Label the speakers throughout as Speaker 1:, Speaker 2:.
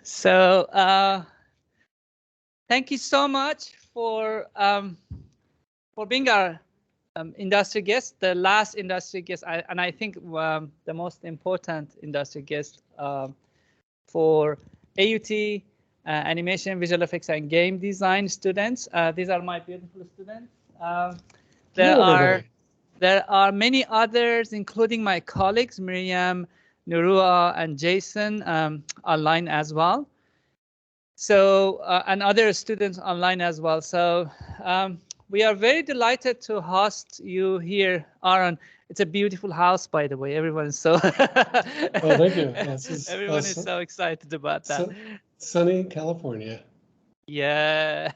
Speaker 1: So thank you so much for being our industry guest, the last industry guest, and I think the most important industry guest for AUT, animation, visual effects, and game design students. These are my beautiful students. There are many others, including my colleagues, Miriam, Nurua, and Jason, online as well. So, and other students online as well. So we are very delighted to host you here, Aaron. It's a beautiful house, by the way. Everyone is so.
Speaker 2: Oh, thank you. Yes,
Speaker 1: Everyone is so excited about that.
Speaker 2: Sunny California.
Speaker 1: Yeah,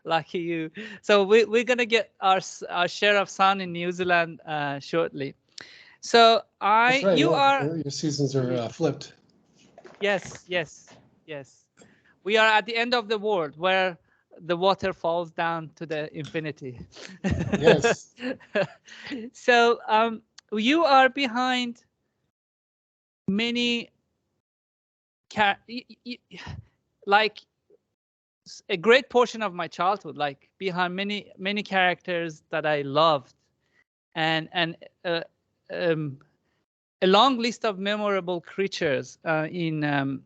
Speaker 1: lucky you. So we're gonna get our share of sun in New Zealand shortly. So
Speaker 2: That's right,
Speaker 1: you are.
Speaker 2: your seasons are flipped.
Speaker 1: Yes, yes, yes. We are at the end of the world where the water falls down to the infinity.
Speaker 2: Yes.
Speaker 1: So you are behind many like a great portion of my childhood, like behind many characters that I loved, and a long list of memorable creatures in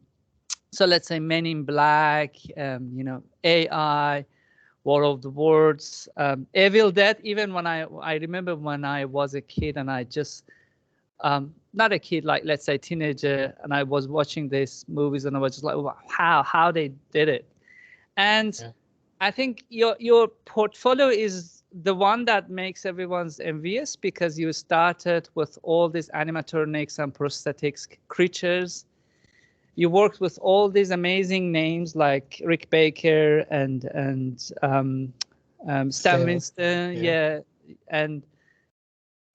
Speaker 1: so let's say Men in Black, you know, AI, War of the Worlds, Evil Dead. Even when I remember when I was a kid and I just not a kid, like let's say teenager, and I was watching these movies and I was just like, wow, how they did it. And yeah. I think your portfolio is the one that makes everyone's envious, because you started with all these animatronics and prosthetics creatures. You worked with all these amazing names like Rick Baker and Stan Winston, yeah, and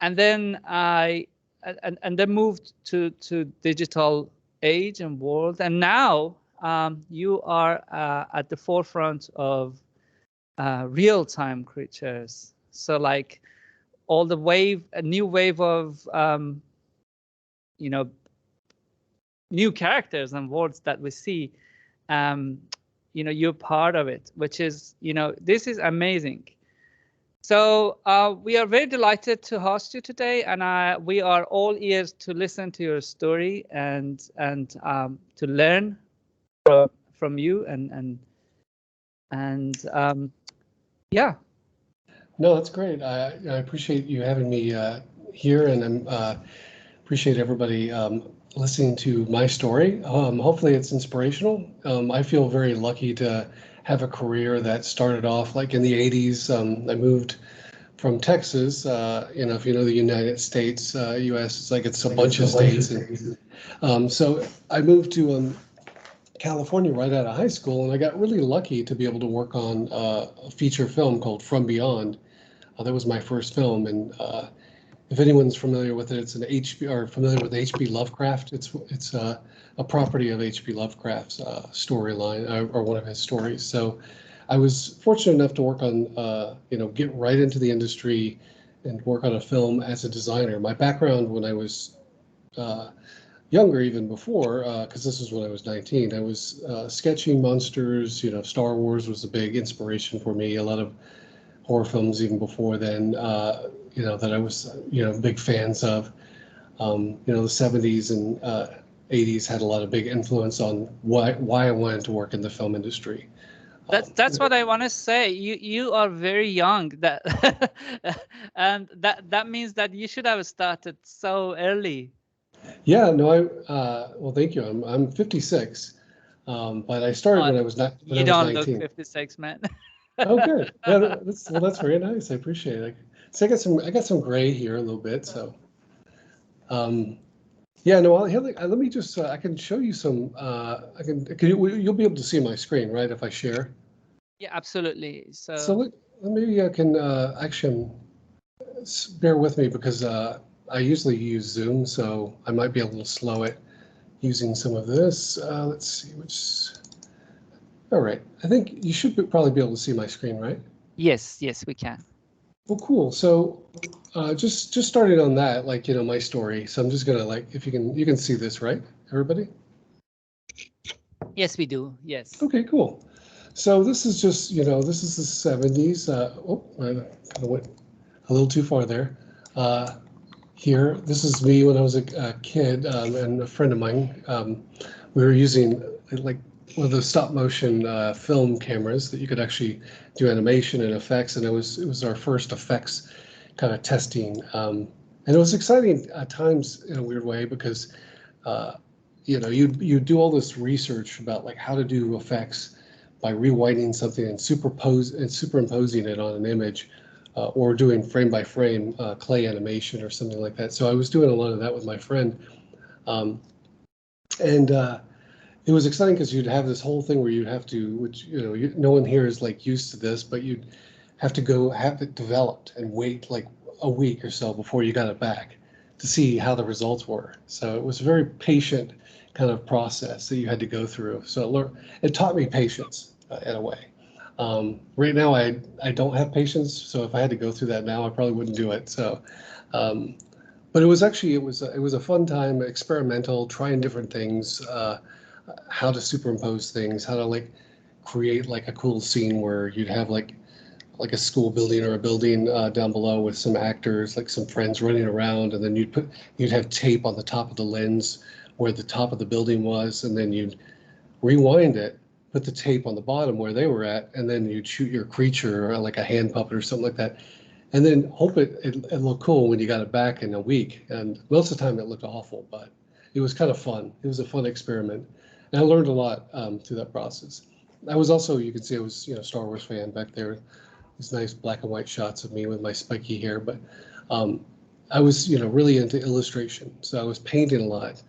Speaker 1: then and then moved to digital age and world, and now you are at the forefront of real-time creatures. So like all the a new wave of you know, new characters and worlds that we see, you know, you're part of it, which is, you know, this is amazing. So we are very delighted to host you today, and we are all ears to listen to your story and to learn from you and yeah.
Speaker 2: No, that's great. I appreciate you having me here, and I appreciate everybody listening to my story. Hopefully it's inspirational. I feel very lucky to have a career that started off like in the 80s. I moved from Texas, you know, if you know the United States, US, it's like it's a bunch of states. And, so I moved to California right out of high school, and I got really lucky to be able to work on a feature film called From Beyond. That was my first film, and if anyone's familiar with it, it's an familiar with H.P. Lovecraft. It's a property of H.P. Lovecraft's storyline, or one of his stories. So I was fortunate enough to work on, you know, get right into the industry and work on a film as a designer. My background when I was younger, even before, because this was when I was 19, I was sketching monsters. You know, Star Wars was a big inspiration for me. A lot of horror films even before then, you know, that I was, you know, big fans of. You know, the 70s and 80s had a lot of big influence on why I wanted to work in the film industry.
Speaker 1: That's what I want to say. You are very young. That and that means that you should have started so early.
Speaker 2: Yeah, no, well, thank you. I'm 56, but I started when I was not.
Speaker 1: You don't look 56, man.
Speaker 2: Oh, good. Yeah, that's very nice. I appreciate it. So I got some gray here a little bit. So, yeah, no. Let me just. I can show you some. You'll be able to see my screen, right? If I share.
Speaker 1: Yeah, absolutely.
Speaker 2: So maybe I can actually bear with me, because I usually use Zoom, so I might be able to slow it using some of this. Let's see which. All right. I think you should probably be able to see my screen, right?
Speaker 1: Yes, we can.
Speaker 2: Well, cool. So just starting on that, like, you know, my story. So I'm just gonna, like, if you can see this, right, everybody?
Speaker 1: Yes, we do. Yes.
Speaker 2: Okay, cool. So this is just, this is the 70s. I kind of went a little too far there. Here, this is me when I was a kid, and a friend of mine. We were using like one of those stop motion film cameras that you could actually do animation and effects, and it was our first effects kind of testing, and it was exciting at times in a weird way because uh, you do all this research about like how to do effects by rewinding something and superimposing it on an image, or doing frame by frame clay animation or something like that. So I was doing a lot of that with my friend, um, and it was exciting because you'd have this whole thing where you'd have to, which no one here is like used to this, but you'd have to go have it developed and wait like a week or so before you got it back to see how the results were. So it was a very patient kind of process that you had to go through. So it taught me patience in a way. Right now, I don't have patience, so if I had to go through that now, I probably wouldn't do it. So, um, but it was a fun time, experimental, trying different things, how to superimpose things, how to like create like a cool scene where you'd have like a school building or a building down below with some actors, like some friends running around, and then you'd have tape on the top of the lens where the top of the building was, and then you'd rewind it, put the tape on the bottom where they were at, and then you'd shoot your creature or like a hand puppet or something like that, and then hope it looked cool when you got it back in a week. And most of the time it looked awful, but it was kind of fun. It was a fun experiment, and I learned a lot through that process. I was also, you can see, I was Star Wars fan back there. These nice black and white shots of me with my spiky hair, but um, I was really into illustration, so I was painting a lot.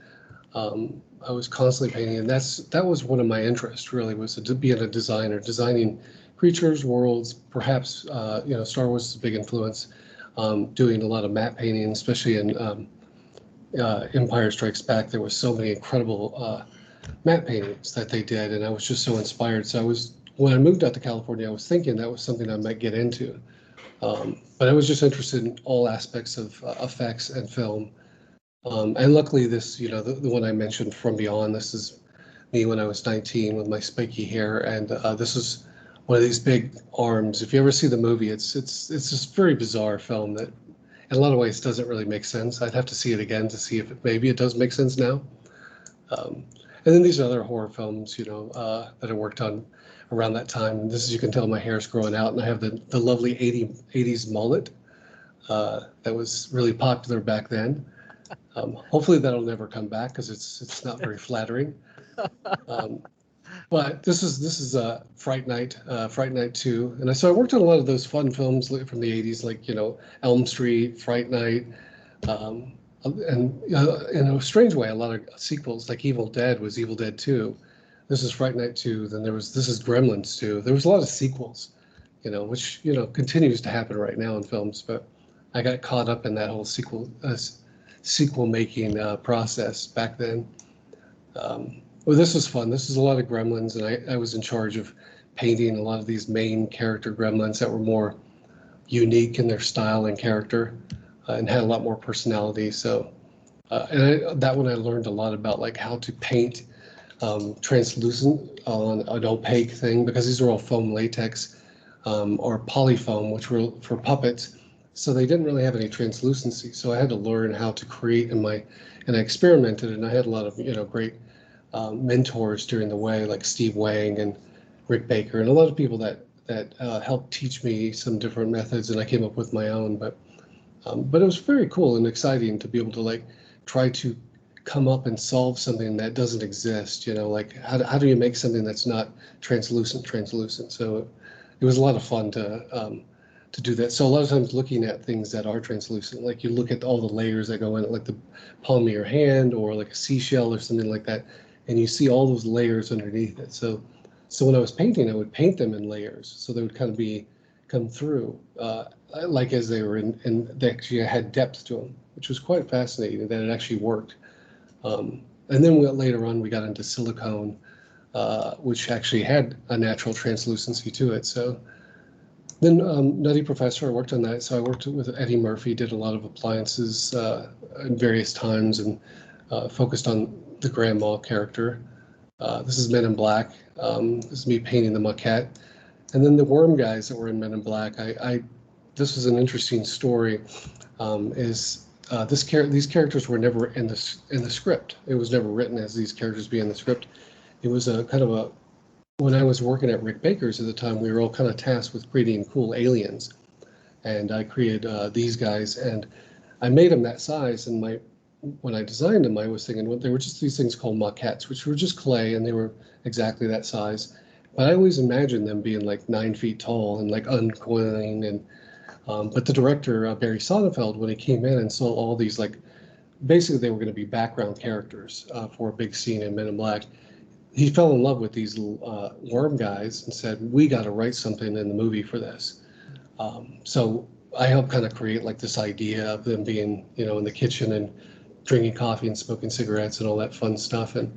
Speaker 2: I was constantly painting, and that was one of my interests. Really, was to be a designer, designing creatures, worlds. Perhaps Star Wars is a big influence. Doing a lot of matte painting, especially in Empire Strikes Back. There was so many incredible matte paintings that they did, and I was just so inspired. So when I moved out to California, I was thinking that was something I might get into. But I was just interested in all aspects of effects and film. And luckily, the one I mentioned, From Beyond, this is me when I was 19 with my spiky hair, and this is one of these big arms. If you ever see the movie, it's this very bizarre film that, in a lot of ways, doesn't really make sense. I'd have to see it again to see if maybe it does make sense now. And then these other horror films, that I worked on around that time. This is, you can tell my hair's growing out, and I have the lovely 80s mullet that was really popular back then. Hopefully that'll never come back because it's not very flattering. Um, but this is Fright Night, Fright Night 2, and so I worked on a lot of those fun films from the 80s, like Elm Street, Fright Night, um, and in a strange way, a lot of sequels, like Evil Dead was Evil Dead 2. This is Fright Night 2. Then this is Gremlins 2. There was a lot of sequels, which continues to happen right now in films. But I got caught up in that whole sequel making process back then. Well, this was fun. This is a lot of Gremlins, and I was in charge of painting a lot of these main character Gremlins that were more unique in their style and character, and had a lot more personality. So, that one I learned a lot about like how to paint translucent on an opaque thing, because these are all foam latex, or polyfoam, which were for puppets. So they didn't really have any translucency. So I had to learn how to create and I experimented, and I had a lot of great mentors during the way, like Steve Wang and Rick Baker, and a lot of people that helped teach me some different methods, and I came up with my own. But it was very cool and exciting to be able to like try to come up and solve something that doesn't exist. Like how do you make something that's not translucent? So it was a lot of fun to do that. So a lot of times looking at things that are translucent, like you look at all the layers that go in it, like the palm of your hand or like a seashell or something like that, and you see all those layers underneath it. So when I was painting, I would paint them in layers, so they would kind of come through, like as they were and they actually had depth to them, which was quite fascinating that it actually worked. And then later on we got into silicone, which actually had a natural translucency to it. So then Nutty Professor, I worked on that. So I worked with Eddie Murphy, did a lot of appliances at various times, and focused on the grandma character. This is Men in Black. This is me painting the maquette. And then the worm guys that were in Men in Black, this was an interesting story. These characters were never in the script. It was never written as these characters be in the script. It was a kind of a when I was working at Rick Baker's at the time, we were all kind of tasked with creating cool aliens, and I created these guys, and I made them that size. And when I designed them, I was thinking, well, they were just these things called maquettes, which were just clay, and they were exactly that size. But I always imagined them being like 9 feet tall and like uncoiling. And but the director Barry Sonnenfeld, when he came in and saw all these basically they were going to be background characters for a big scene in Men in Black, he fell in love with these worm guys and said, we got to write something in the movie for this. So I helped kind of create like this idea of them being, in the kitchen and drinking coffee and smoking cigarettes and all that fun stuff. And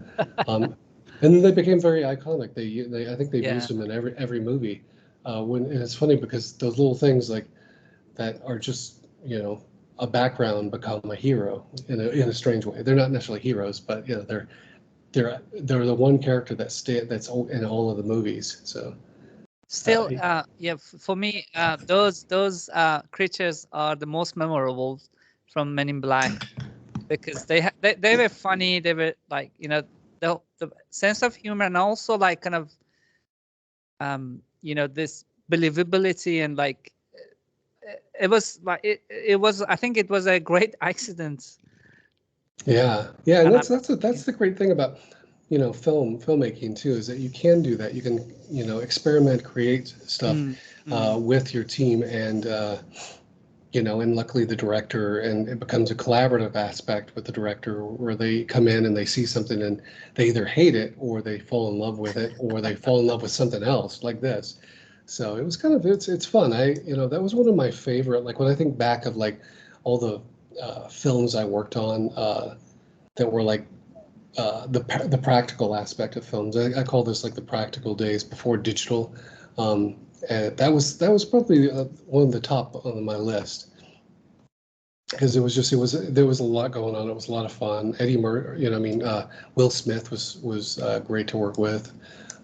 Speaker 2: then they became very iconic. I think they've used them in every movie. And it's funny because those little things like that are just, a background become a hero in a strange way. They're not necessarily heroes, but they're the one character that's in all of the movies. So
Speaker 1: still, for me, those creatures are the most memorable from Men in Black because they were funny. They were like the sense of humor and also like kind of this believability and like it was like it was. I think it was a great accident.
Speaker 2: Yeah, and that's the great thing about filmmaking too, is that you can do that. You can experiment, create stuff with your team, and and luckily the director, and it becomes a collaborative aspect with the director where they come in and they see something and they either hate it or they fall in love with it or they fall in love with something else like this. So it was kind of it's fun. That was one of my favorite. Like when I think back of like all the films I worked on that were like the practical aspect of films. I call this like the practical days before digital. And that was probably one of the top on my list because there was a lot going on. It was a lot of fun. Eddie Murphy, Will Smith was great to work with.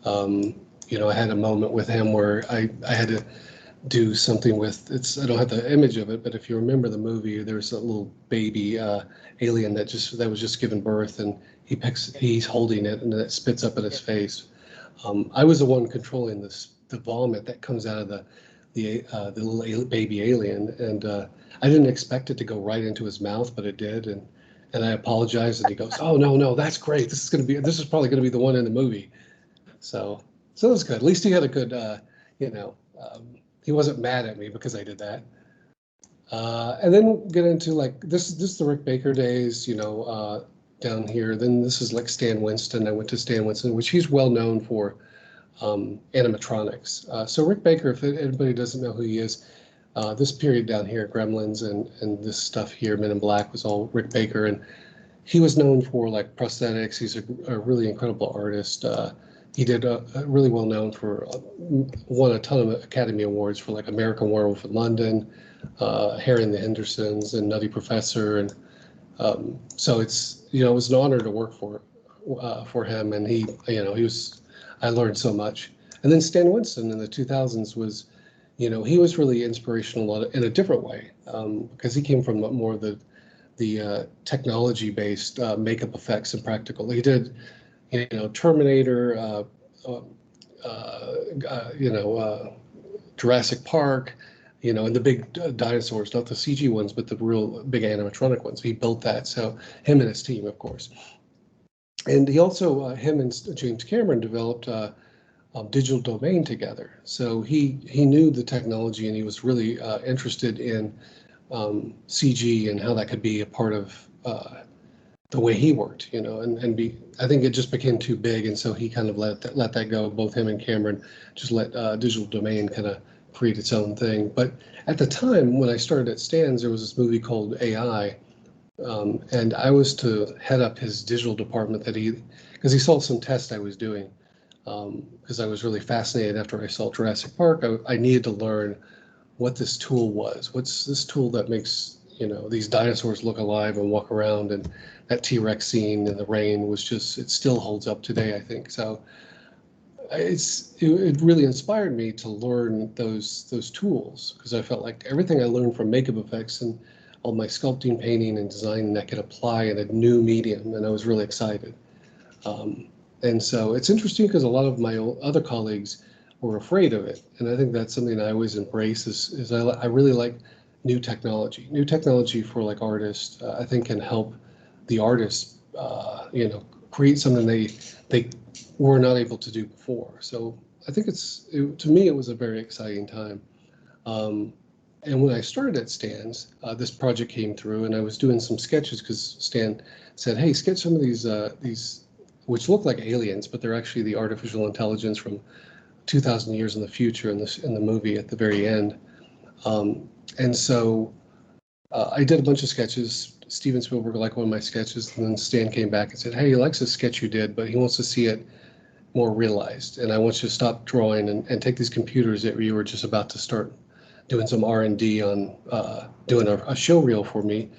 Speaker 2: I had a moment with him where I had to do something with I don't have the image of it, but if you remember the movie, there's a little baby alien that was just given birth, and he's holding it and it spits up in his face. I was the one controlling the vomit that comes out of the little baby alien, and I didn't expect it to go right into his mouth, but it did, and I apologized, and he goes, "Oh no, that's great. This is probably gonna be the one in the movie." So it was good. At least he had a good, he wasn't mad at me because I did that. And then get into like this is the Rick Baker days, down here. Then this is like Stan Winston. I went to Stan Winston, which he's well known for animatronics. So Rick Baker, if anybody doesn't know who he is, this period down here, Gremlins and this stuff here, Men in Black, was all Rick Baker, and he was known for like prosthetics. He's a really incredible artist. He did really well known for won a ton of Academy Awards for like American Werewolf in London, Harry and the Hendersons, and Nutty Professor, and so it was an honor to work for him, and I learned so much. And then Stan Winston in the 2000s was, he was really inspirational in a different way because he came from more of the technology-based makeup effects and practical. He did. Terminator, Jurassic Park, and the big dinosaurs, not the CG ones, but the real big animatronic ones. He built that. So him and his team, of course. And he also, him and James Cameron developed Digital Domain together. So he knew the technology, and he was really interested in CG and how that could be a part of the way he worked, I think it just became too big, and so he kind of let that go. Both him and Cameron just let Digital Domain kind of create its own thing. But at the time when I started at Stan's, there was this movie called AI, and I was to head up his digital department because he saw some tests I was doing, because I was really fascinated after I saw Jurassic Park. I needed to learn what this tool was. What's this tool that makes these dinosaurs look alive and walk around, and that T-Rex scene in the rain was just, it still holds up today, I think. So it really inspired me to learn those tools, because I felt like everything I learned from makeup effects and all my sculpting, painting, and design I could apply in a new medium, and I was really excited. And so it's interesting because a lot of my other colleagues were afraid of it, and I think that's something I always embrace. Is I really like new technology. New technology for like artists, I think can help the artists, create something they were not able to do before. So I think to me it was a very exciting time. And when I started at Stan's, this project came through, and I was doing some sketches because Stan said, "Hey, sketch some of these which look like aliens, but they're actually the artificial intelligence from 2,000 years in the future in the movie at the very end." And so I did a bunch of sketches. Steven Spielberg liked one of my sketches, and then Stan came back and said, "Hey, he likes the sketch you did, but he wants to see it more realized. And I want you to stop drawing and take these computers that you were just about to start doing some R&D on, doing a show reel for me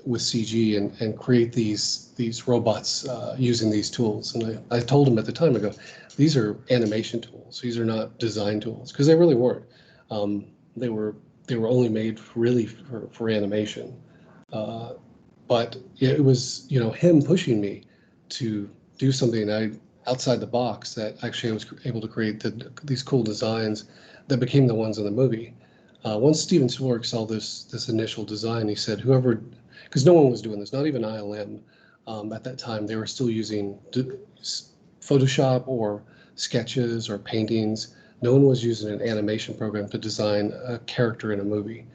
Speaker 2: with CG and create these robots using these tools." And I told him at the time, I go, "These are animation tools. These are not design tools," because they really weren't. They were only made really for animation. But it was him pushing me to do something outside the box that actually I was able to create these cool designs that became the ones in the movie. Once Steven Spielberg saw this initial design, he said, because no one was doing this, not even ILM at that time, they were still using Photoshop or sketches or paintings. No one was using an animation program to design a character in a movie.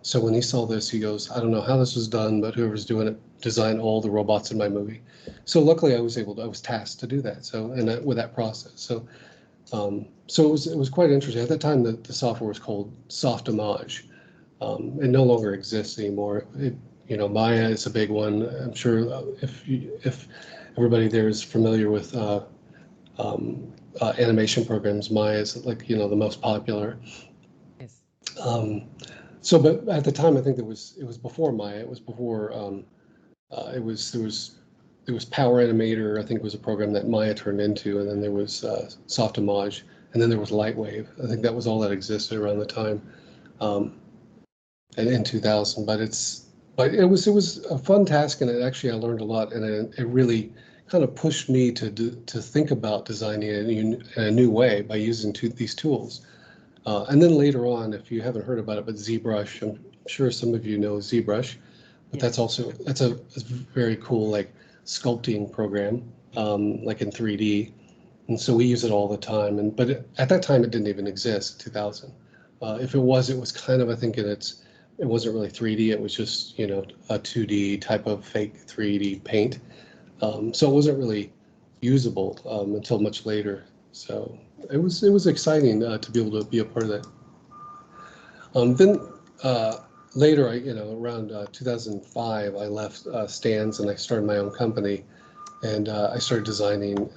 Speaker 2: So when he saw this, he goes, "I don't know how this was done, but whoever's doing it designed all the robots in my movie." So luckily I was tasked to do that. So, with that process. So it was quite interesting. At that time, the software was called Softimage. It no longer exists anymore. Maya is a big one. I'm sure if everybody there is familiar with animation programs, Maya is like the most popular.
Speaker 1: Yes.
Speaker 2: But at the time, I think it was before Maya. It was before there was Power Animator. I think was a program that Maya turned into, and then there was Softimage, and then there was Lightwave. I think that was all that existed around the time, and in 2000. But it was a fun task, and I learned a lot, and it really kind of pushed me to think about designing it in a new way by using these tools. And then later on, if you haven't heard about it, but ZBrush, I'm sure some of you know ZBrush, but that's a very cool like sculpting program, like in 3D. And so we use it all the time. But at that time, it didn't even exist, 2000. If it was kind of, I think it wasn't really 3D. It was just, a 2D type of fake 3D paint. So it wasn't really usable until much later. So it was exciting to be able to be a part of that. Then later, around 2005, I left Stan's and I started my own company, and I started designing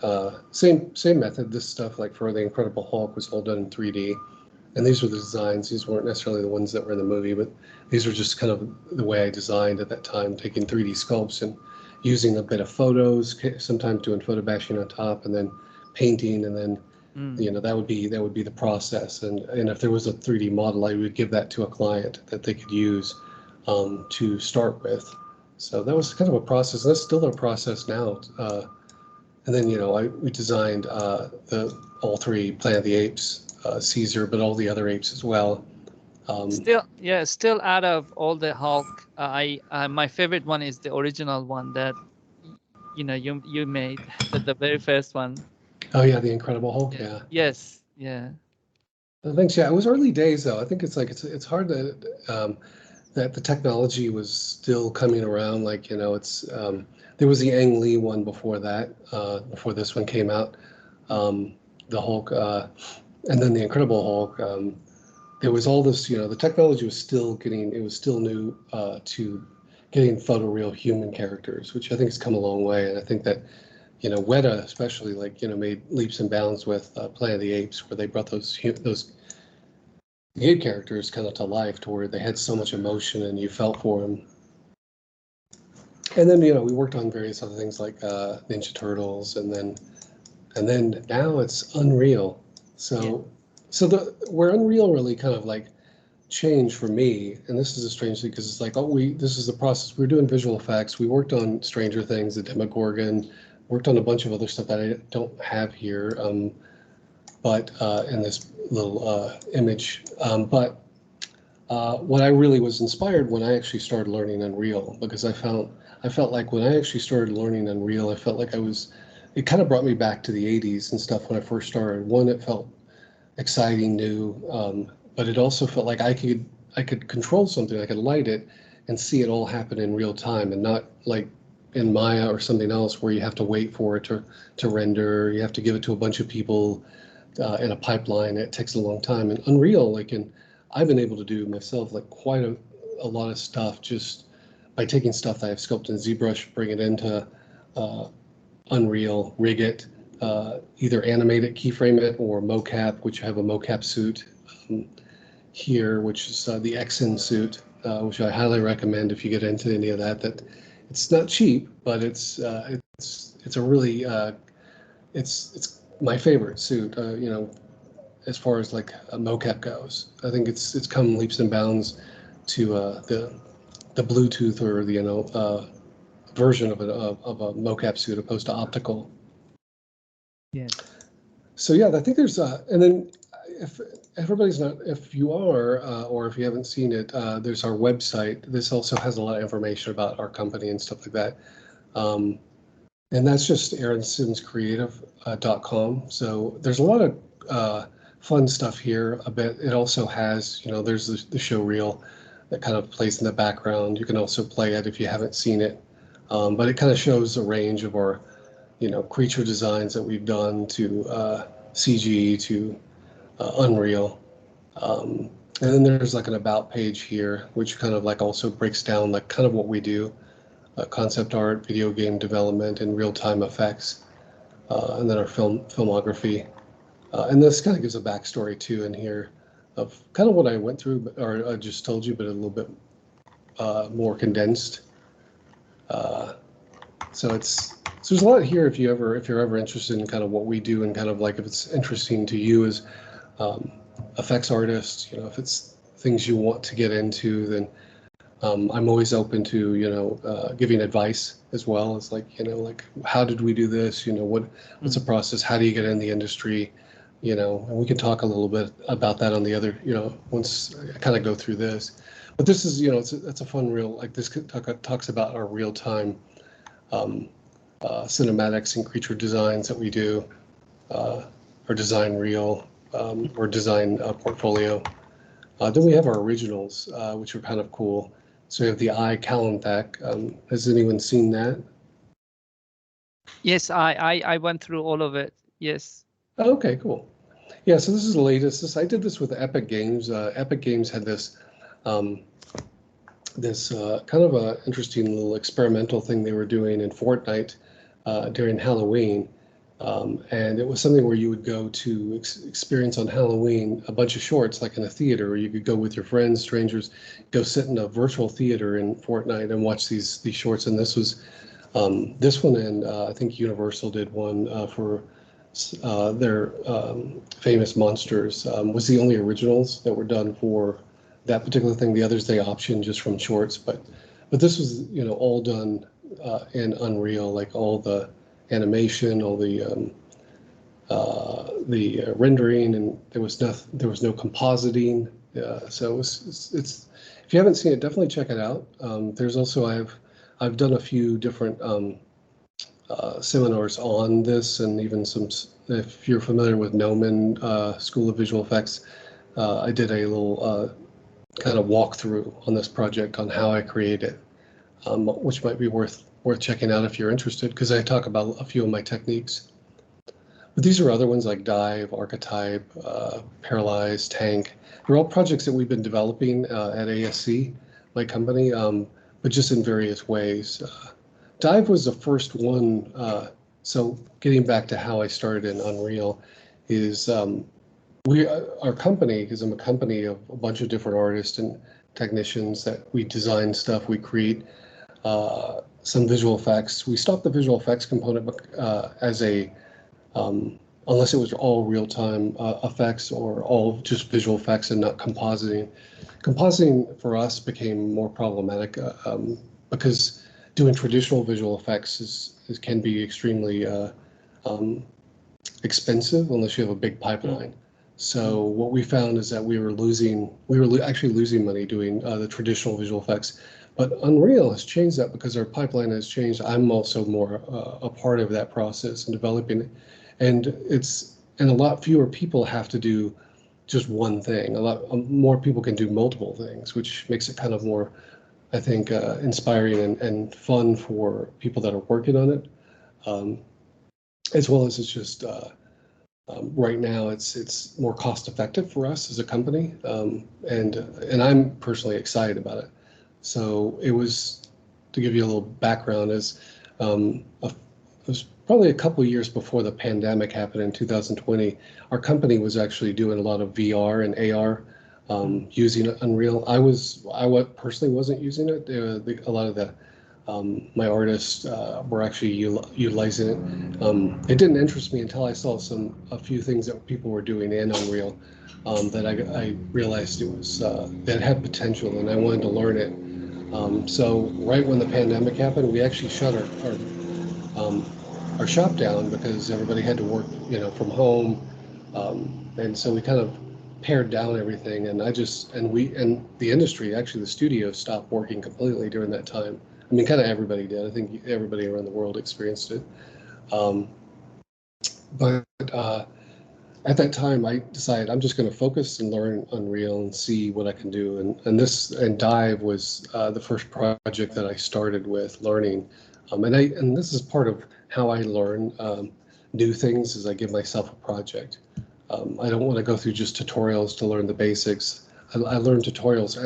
Speaker 2: same method. This stuff, like for the Incredible Hulk, was all done in 3D, and these were the designs. These weren't necessarily the ones that were in the movie, but these were just kind of the way I designed at that time, taking 3D sculpts and using a bit of photos, sometimes doing photo bashing on top, and then painting, and then that would be the process. And if there was a 3D model, I would give that to a client that they could use to start with. So that was kind of a process. That's still a process now. And then we designed all three Planet of the Apes, Caesar, but all the other apes as well.
Speaker 1: Still out of all the Hulk, my favorite one is the original one that you made, the very first one.
Speaker 2: Oh yeah, the Incredible Hulk. Yeah.
Speaker 1: Yes. Yeah.
Speaker 2: Thanks. Yeah, it was early days though. I think it's hard that the technology was still coming around. Like there was the Ang Lee one before that, before this one came out, the Hulk, and then the Incredible Hulk. There was all this, the technology was still new to getting photoreal human characters, which I think has come a long way. And I think that, Weta especially, made leaps and bounds with Planet of the Apes, where they brought those ape characters kind of to life, to where they had so much emotion and you felt for them. And then, we worked on various other things like Ninja Turtles, and then now it's Unreal. So, where Unreal really kind of like changed for me, and this is a strange thing because it's like, this is the process. We were doing visual effects. We worked on Stranger Things, the Demogorgon, worked on a bunch of other stuff that I don't have here, but in this little image. But what I really was inspired when I actually started learning Unreal, because I felt like when I actually started learning Unreal, I felt like it kind of brought me back to the 80s and stuff when I first started. One, it felt exciting, new, but it also felt like I could control something, I could light it and see it all happen in real time, and not like in Maya or something else where you have to wait for it to render, you have to give it to a bunch of people in a pipeline. It takes a long time. And Unreal, I've been able to do myself like quite a lot of stuff just by taking stuff that I've sculpted in ZBrush, bring it into Unreal, rig it, either animate it, keyframe it, or mocap, which I have a mocap suit here, which is the XN suit, which I highly recommend if you get into any of that. That it's not cheap, but it's a really it's my favorite suit. As far as like a mocap goes, I think it's come leaps and bounds to the Bluetooth or the version of a mocap suit opposed to optical.
Speaker 1: Yes.
Speaker 2: So yeah, I think there's and then if if you are or if you haven't seen it, there's our website. This also has a lot of information about our company and stuff like that. And that's just AaronSimsCreative.com. So there's a lot of fun stuff here. A bit. It also has, there's the show reel that kind of plays in the background. You can also play it if you haven't seen it. But it kind of shows a range of our, creature designs that we've done to CG to Unreal. And then there's like an about page here, which kind of like also breaks down like kind of what we do. Concept art, video game development, and real-time effects, and then our filmography. And this kind of gives a backstory too in here of kind of what I went through, or I just told you, but a little bit more condensed. So there's a lot here if you're ever interested in kind of what we do, and kind of like if it's interesting to you as effects artists, if it's things you want to get into, then I'm always open to, giving advice as well as like how did we do this? What's the process? How do you get in the industry? And we can talk a little bit about that on the other, once I kind of go through this. But this is, it's a fun reel. Like this talks about our real time cinematics and creature designs that we do, our design reel, or design portfolio. Then we have our originals, which are kind of cool. So we have the eye Kalanthak. Has anyone seen that?
Speaker 1: Yes, I went through all of it. Yes.
Speaker 2: Oh, okay, cool. Yeah, so this is the latest. I did this with Epic Games. Epic Games had this kind of a interesting little experimental thing they were doing in Fortnite during Halloween. And it was something where you would go to experience on Halloween a bunch of shorts, like in a theater, or you could go with your friends, strangers, go sit in a virtual theater in Fortnite and watch these shorts. And this was this one, and I think Universal did one for their famous monsters. Was the only originals that were done for that particular thing. The others they optioned just from shorts, but this was all done in Unreal, like all the animation, all the rendering, and there was no compositing. So it's if you haven't seen it, definitely check it out. There's also I've done a few different seminars on this, and even some. If you're familiar with Gnomon School of Visual Effects, I did a little kind of walkthrough on this project on how I create it, which might be worth checking out if you're interested, because I talk about a few of my techniques. But these are other ones like Dive, Archetype, Paralyze, Tank. They're all projects that we've been developing at ASC, my company, but just in various ways. Dive was the first one. So getting back to how I started in Unreal is our company, because I'm a company of a bunch of different artists and technicians that we design stuff, we create some visual effects. We stopped the visual effects component as a unless it was all real-time effects or all just visual effects and not compositing. Compositing for us became more problematic because doing traditional visual effects can be extremely expensive unless you have a big pipeline. So what we found is that we were actually losing money doing the traditional visual effects. But Unreal has changed that because our pipeline has changed. I'm also more a part of that process and developing it. And a lot fewer people have to do just one thing. A lot more people can do multiple things, which makes it kind of more, I think, inspiring and fun for people that are working on it. As well as it's just right now it's more cost effective for us as a company, and I'm personally excited about it. So it was, to give you a little background, it was probably a couple of years before the pandemic happened in 2020. Our company was actually doing a lot of VR and AR using Unreal. I personally wasn't using it. A lot of my artists were actually utilizing it. It didn't interest me until I saw a few things that people were doing in Unreal that I realized that had potential, and I wanted to learn it. So right when the pandemic happened, we actually shut our shop down because everybody had to work, from home, and so we kind of pared down everything. And the industry, actually, the studio stopped working completely during that time. I mean, kind of everybody did. I think everybody around the world experienced it. But at that time, I decided I'm just going to focus and learn Unreal and see what I can do. And Dive was the first project that I started with learning. And this is part of how I learn new things, is I give myself a project. I don't want to go through just tutorials to learn the basics. I learn tutorials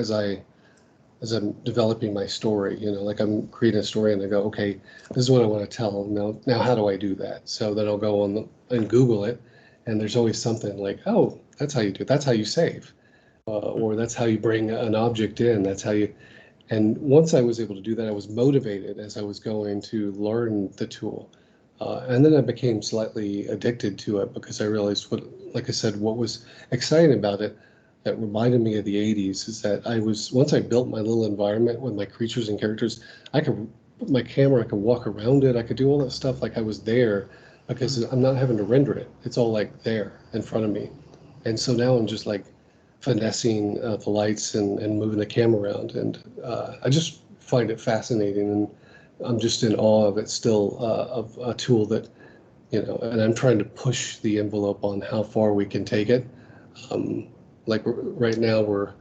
Speaker 2: as I'm developing my story. Like I'm creating a story and I go, okay, this is what I want to tell. Now how do I do that? So then I'll go on and Google it, and there's always something like, oh, that's how you do it. That's how you save, or that's how you bring an object in. That's how you. And once I was able to do that, I was motivated as I was going to learn the tool. And then I became slightly addicted to it because I realized like I said, what was exciting about it that reminded me of the 80s is that once I built my little environment with my creatures and characters, I could put my camera, I could walk around it, I could do all that stuff like I was there because I'm not having to render it. It's all like there in front of me. And so now I'm just like finessing the lights and moving the camera around. And I just find it fascinating. And I'm just in awe of it still, of a tool that, and I'm trying to push the envelope on how far we can take it. Like right now, we're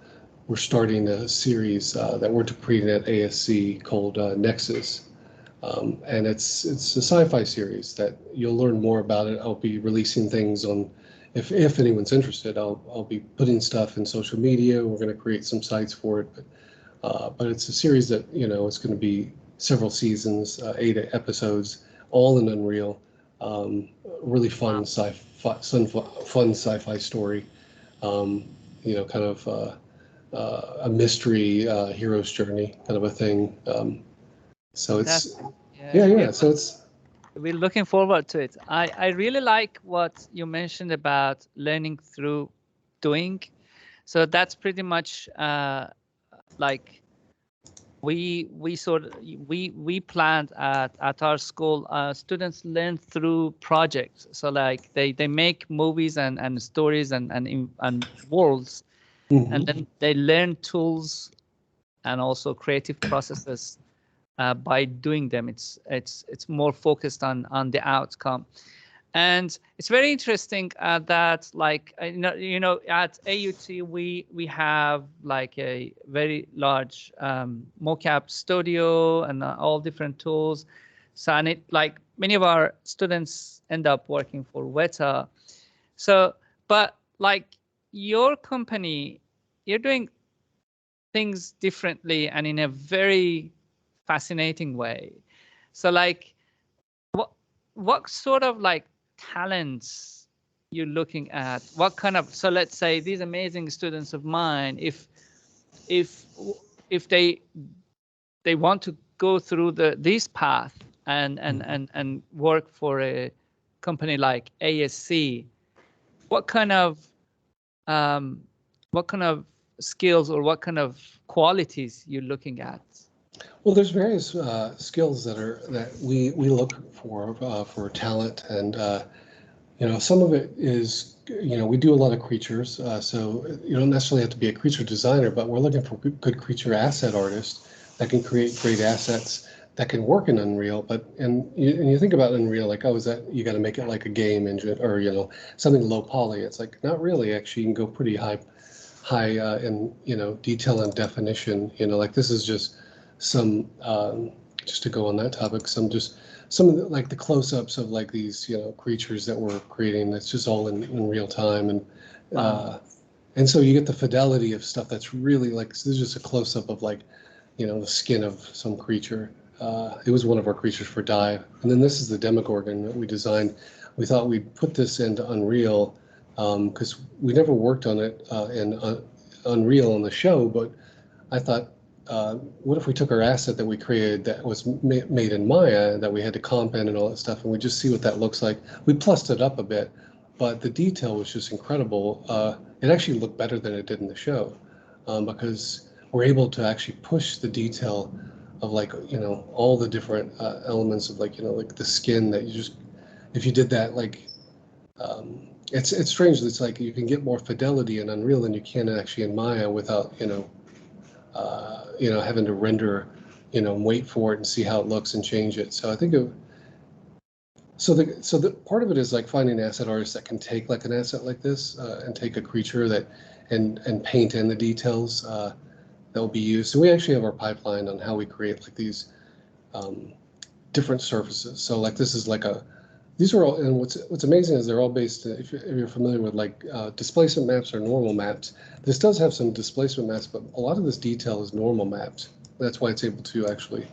Speaker 2: starting a series that we're creating at ASC called Nexus, and it's a sci-fi series that you'll learn more about it. I'll be releasing things on, if anyone's interested, I'll be putting stuff in social media. We're going to create some sites for it, but it's a series that it's going to be several seasons, 8 episodes, all in Unreal. Really fun sci-fi story. Kind of a mystery hero's journey kind of a thing. So it's yeah. So
Speaker 1: we're looking forward to it. I really like what you mentioned about learning through doing. So that's pretty much like we planned at our school. Students learn through projects. So like they make movies and stories and worlds, and then they learn tools and also creative processes by doing them. It's more focused on the outcome. And it's very interesting that like at AUT we have like a very large mocap studio and all different tools. So and it like many of our students end up working for Weta. So but like your company, you're doing things differently and in a very fascinating way. So like what sort of like talents you're looking at? What kind of, so let's say these amazing students of mine, if they want to go through this path and work for a company like ASC, what kind of skills or what kind of qualities you're looking at?
Speaker 2: Well, there's various skills that we look for talent, and some of it is, we do a lot of creatures, so you don't necessarily have to be a creature designer, but we're looking for good creature asset artists that can create great assets that can work in Unreal. And you think about Unreal like, oh, is that you got to make it like a game engine or something low poly? It's like not really. Actually, you can go pretty high in detail and definition. Like this is just some just to go on that topic, some of the, like the close-ups of like these creatures that we're creating. That's just all in real time, and so you get the fidelity of stuff that's really like, this is just a close-up of like the skin of some creature. It was one of our creatures for Dive, and then this is the Demogorgon that we designed. We thought we'd put this into Unreal because we never worked on it in Unreal on the show, but I thought, what if we took our asset that we created that was made in Maya, that we had to comp in and all that stuff, and we just see what that looks like. We plussed it up a bit, but the detail was just incredible. It actually looked better than it did in the show because we're able to actually push the detail of like, all the different elements of like, like the skin that you just, if you did that, like, it's strange. It's like you can get more fidelity in Unreal than you can actually in Maya without, having to render, wait for it and see how it looks and change it. So I think the part of it is like finding asset artists that can take like an asset like this and take a creature that and paint in the details that will be used. So we actually have our pipeline on how we create like these different surfaces. So like this is like these are all, and what's amazing is they're all based, if you're familiar with like displacement maps or normal maps, this does have some displacement maps, but a lot of this detail is normal maps. That's why it's able to actually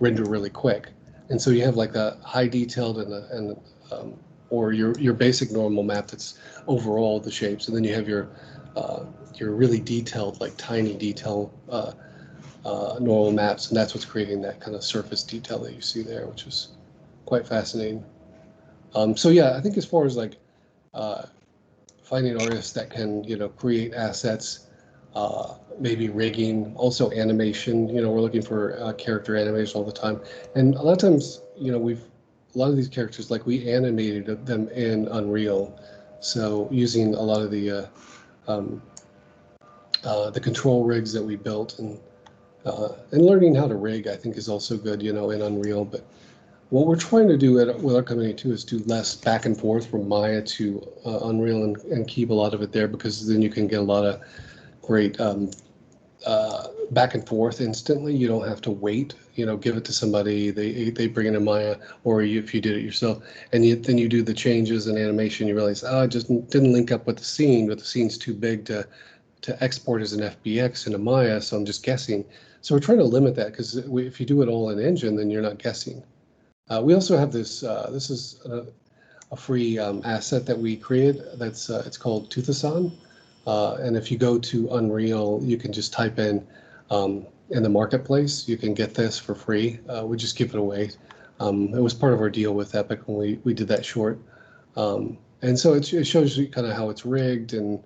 Speaker 2: render really quick. And so you have like a high detailed or your basic normal map that's overall the shapes, and then you have your really detailed, like tiny detail normal maps, and that's what's creating that kind of surface detail that you see there, which is quite fascinating. So yeah, I think as far as like finding artists that can create assets, maybe rigging, also animation. We're looking for character animation all the time, and a lot of times a lot of these characters, like we animated them in Unreal, so using a lot of the control rigs that we built and learning how to rig, I think, is also good, in Unreal. But what we're trying to do with our company too is do less back and forth from Maya to Unreal and keep a lot of it there, because then you can get a lot of great back and forth instantly. You don't have to wait, give it to somebody, they bring it in Maya, or if you did it yourself, and then you do the changes in animation, you realize, it just didn't link up with the scene, but the scene's too big to export as an FBX into Maya, so I'm just guessing. So we're trying to limit that, because if you do it all in Engine, then you're not guessing. We also have this is a free asset that we created. That's it's called Toothasan, and if you go to Unreal, you can just type in the marketplace. You can get this for free. We just give it away. It was part of our deal with Epic when we did that short, and so it shows you kind of how it's rigged, and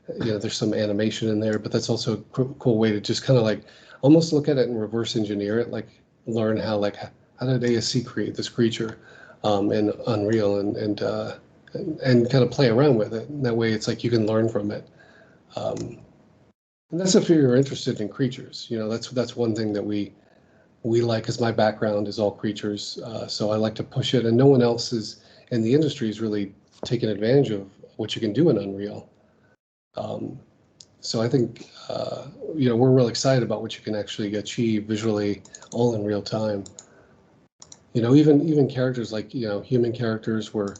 Speaker 2: there's some animation in there. But that's also a cool way to just kind of like almost look at it and reverse engineer it, like learn how did ASC create this creature in Unreal and kind of play around with it. And that way, it's like you can learn from it. And that's if you're interested in creatures. That's one thing that we like, because my background is all creatures. So I like to push it, and no one else is in the industry is really taking advantage of what you can do in Unreal. So I think we're really excited about what you can actually achieve visually, all in real time. Even characters like human characters, we're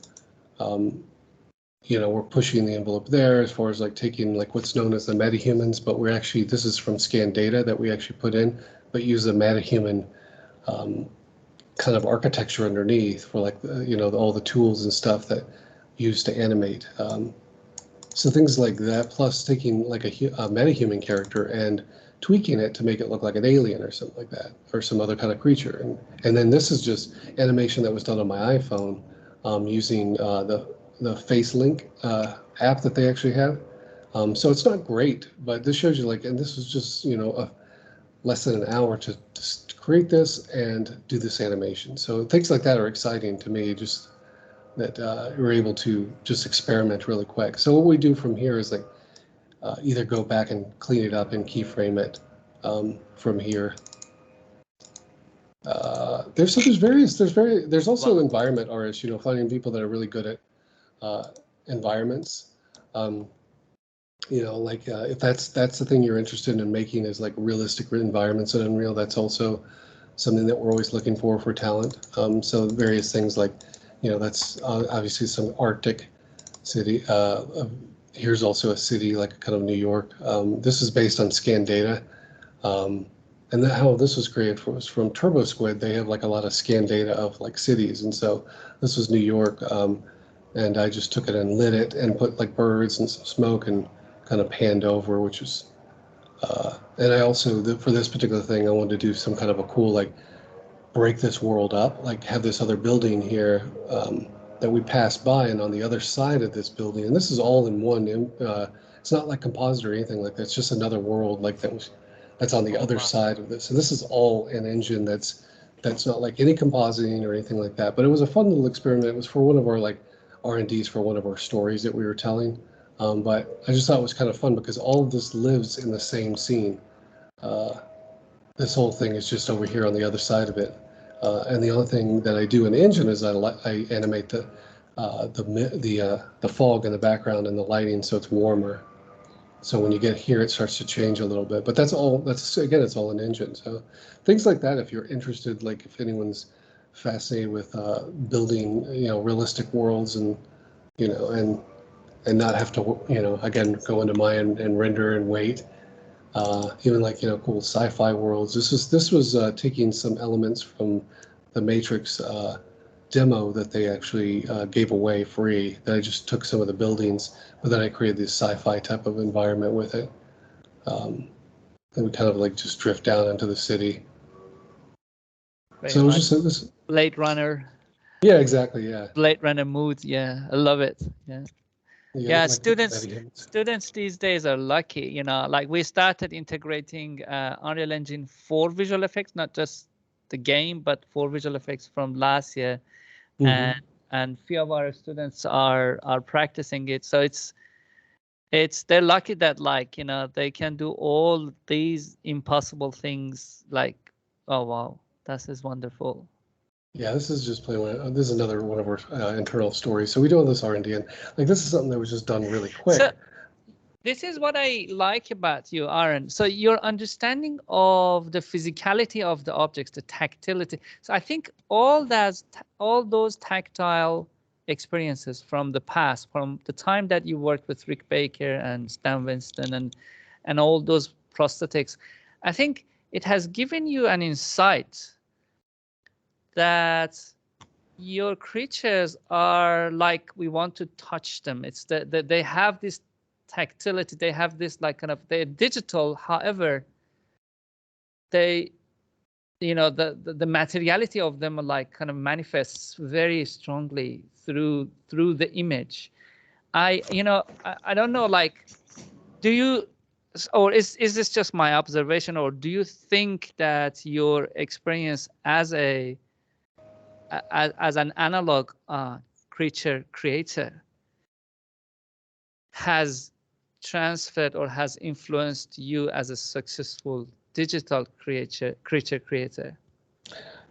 Speaker 2: pushing the envelope there as far as like taking like what's known as the metahumans, but this is from scanned data that we actually put in, but use the metahuman kind of architecture underneath for like all the tools and stuff that used to animate. So things like that, plus taking like a metahuman character and tweaking it to make it look like an alien or something like that, or some other kind of creature. And then this is just animation that was done on my iPhone using the Face Link app that they actually have. So it's not great, but this shows you like, and this was just, you know, less than an hour to create this and do this animation. So things like that are exciting to me, just that we're able to just experiment really quick. So what we do from here is like either go back and clean it up and keyframe it from here. There's also environment artists, you know, finding people that are really good at environments. You know, like if that's the thing you're interested in making is like realistic environments in Unreal, that's also something that we're always looking for talent. So various things like, you know, that's obviously some Arctic city. Here's also a city like kind of New York. This is based on scan data. And how this was created was from Turbo Squid. They have like a lot of scan data of like cities. And so this was New York. And I just took it and lit it and put like birds and some smoke and kind of panned over, which was, and I also, for this particular thing, I wanted to do some kind of a cool, like, break this world up, like have this other building here that we passed by, and on the other side of this building, and this is all in one, it's not like composite or anything like that, it's just another world like that's on the other side of this. And this is all an engine that's not like any compositing or anything like that, but it was a fun little experiment. It was for one of our like R&Ds for one of our stories that we were telling. But I just thought it was kind of fun because all of this lives in the same scene. This whole thing is just over here on the other side of it. And the only thing that I do in Engine is I animate the fog in the background and the lighting so it's warmer. So when you get here, it starts to change a little bit. But that's all. Again, it's all in Engine. So things like that. If you're interested, like if anyone's fascinated with building, you know, realistic worlds and you know and not have to, you know, again, go into Maya and render and wait. Even like, you know, cool Sci-Fi Worlds. This was taking some elements from the Matrix demo that they actually gave away free. That I just took some of the buildings, but then I created this sci-fi type of environment with it. And we kind of like just drift down into the city.
Speaker 1: Very
Speaker 2: so it was
Speaker 1: nice.
Speaker 2: just this.
Speaker 1: Blade Runner.
Speaker 2: Yeah, exactly. Yeah.
Speaker 1: Blade Runner mood. Yeah, I love it. Yeah. Yeah,
Speaker 2: like
Speaker 1: students these days are lucky, you know, like we started integrating Unreal Engine for visual effects, not just the game, but for visual effects from last year. Mm-hmm. And few of our students are practicing it. So they're lucky that, like, you know, they can do all these impossible things. Like, oh wow, this is wonderful.
Speaker 2: Yeah, this is just playing. This is another one of our internal stories. So we do all this R&D, and like this is something that was just done really quick.
Speaker 1: So this is what I like about you, Aaron. So your understanding of the physicality of the objects, the tactility. So I think all those tactile experiences from the past, from the time that you worked with Rick Baker and Stan Winston and all those prosthetics, I think it has given you an insight that your creatures are like, we want to touch them. It's that they have this tactility, they have this like kind of, they're digital, however they, you know, the materiality of them are like kind of manifests very strongly through the image. I don't know, like, do you, or is this just my observation, or do you think that your experience as an analog creature creator has transferred or has influenced you as a successful digital creature creator?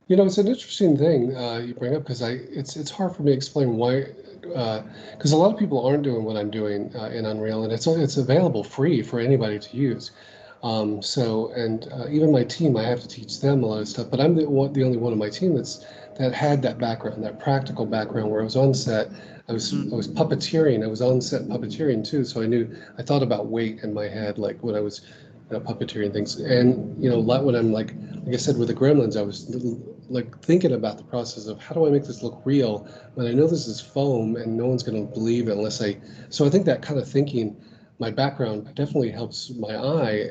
Speaker 2: You know, it's an interesting thing you bring up, because it's hard for me to explain why, because a lot of people aren't doing what I'm doing in Unreal, and it's available free for anybody to use. Even my team, I have to teach them a lot of stuff, but I'm the only one on my team that had that background, that practical background, where I was on set. I was puppeteering. I was on set puppeteering too, so I thought about weight in my head, like when I was puppeteering things. And you know, when I'm like I said with the Gremlins, I was like thinking about the process of how do I make this look real when I know this is foam and no one's going to believe it unless I. So I think that kind of thinking my background definitely helps my eye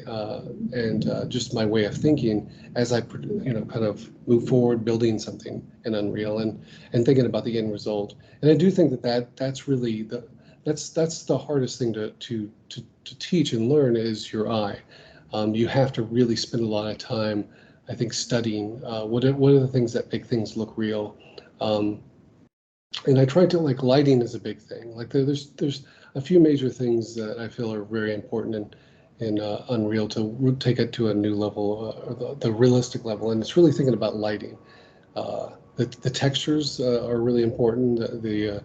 Speaker 2: and just my way of thinking as I, kind of move forward, building something in Unreal and thinking about the end result. And I do think that's really that's the hardest thing to teach and learn is your eye. You have to really spend a lot of time, I think, studying what are the things that make things look real. And I try to, like, lighting is a big thing. Like there's a few major things that I feel are very important in Unreal to take it to a new level, or the realistic level. And it's really thinking about lighting. The textures are really important. The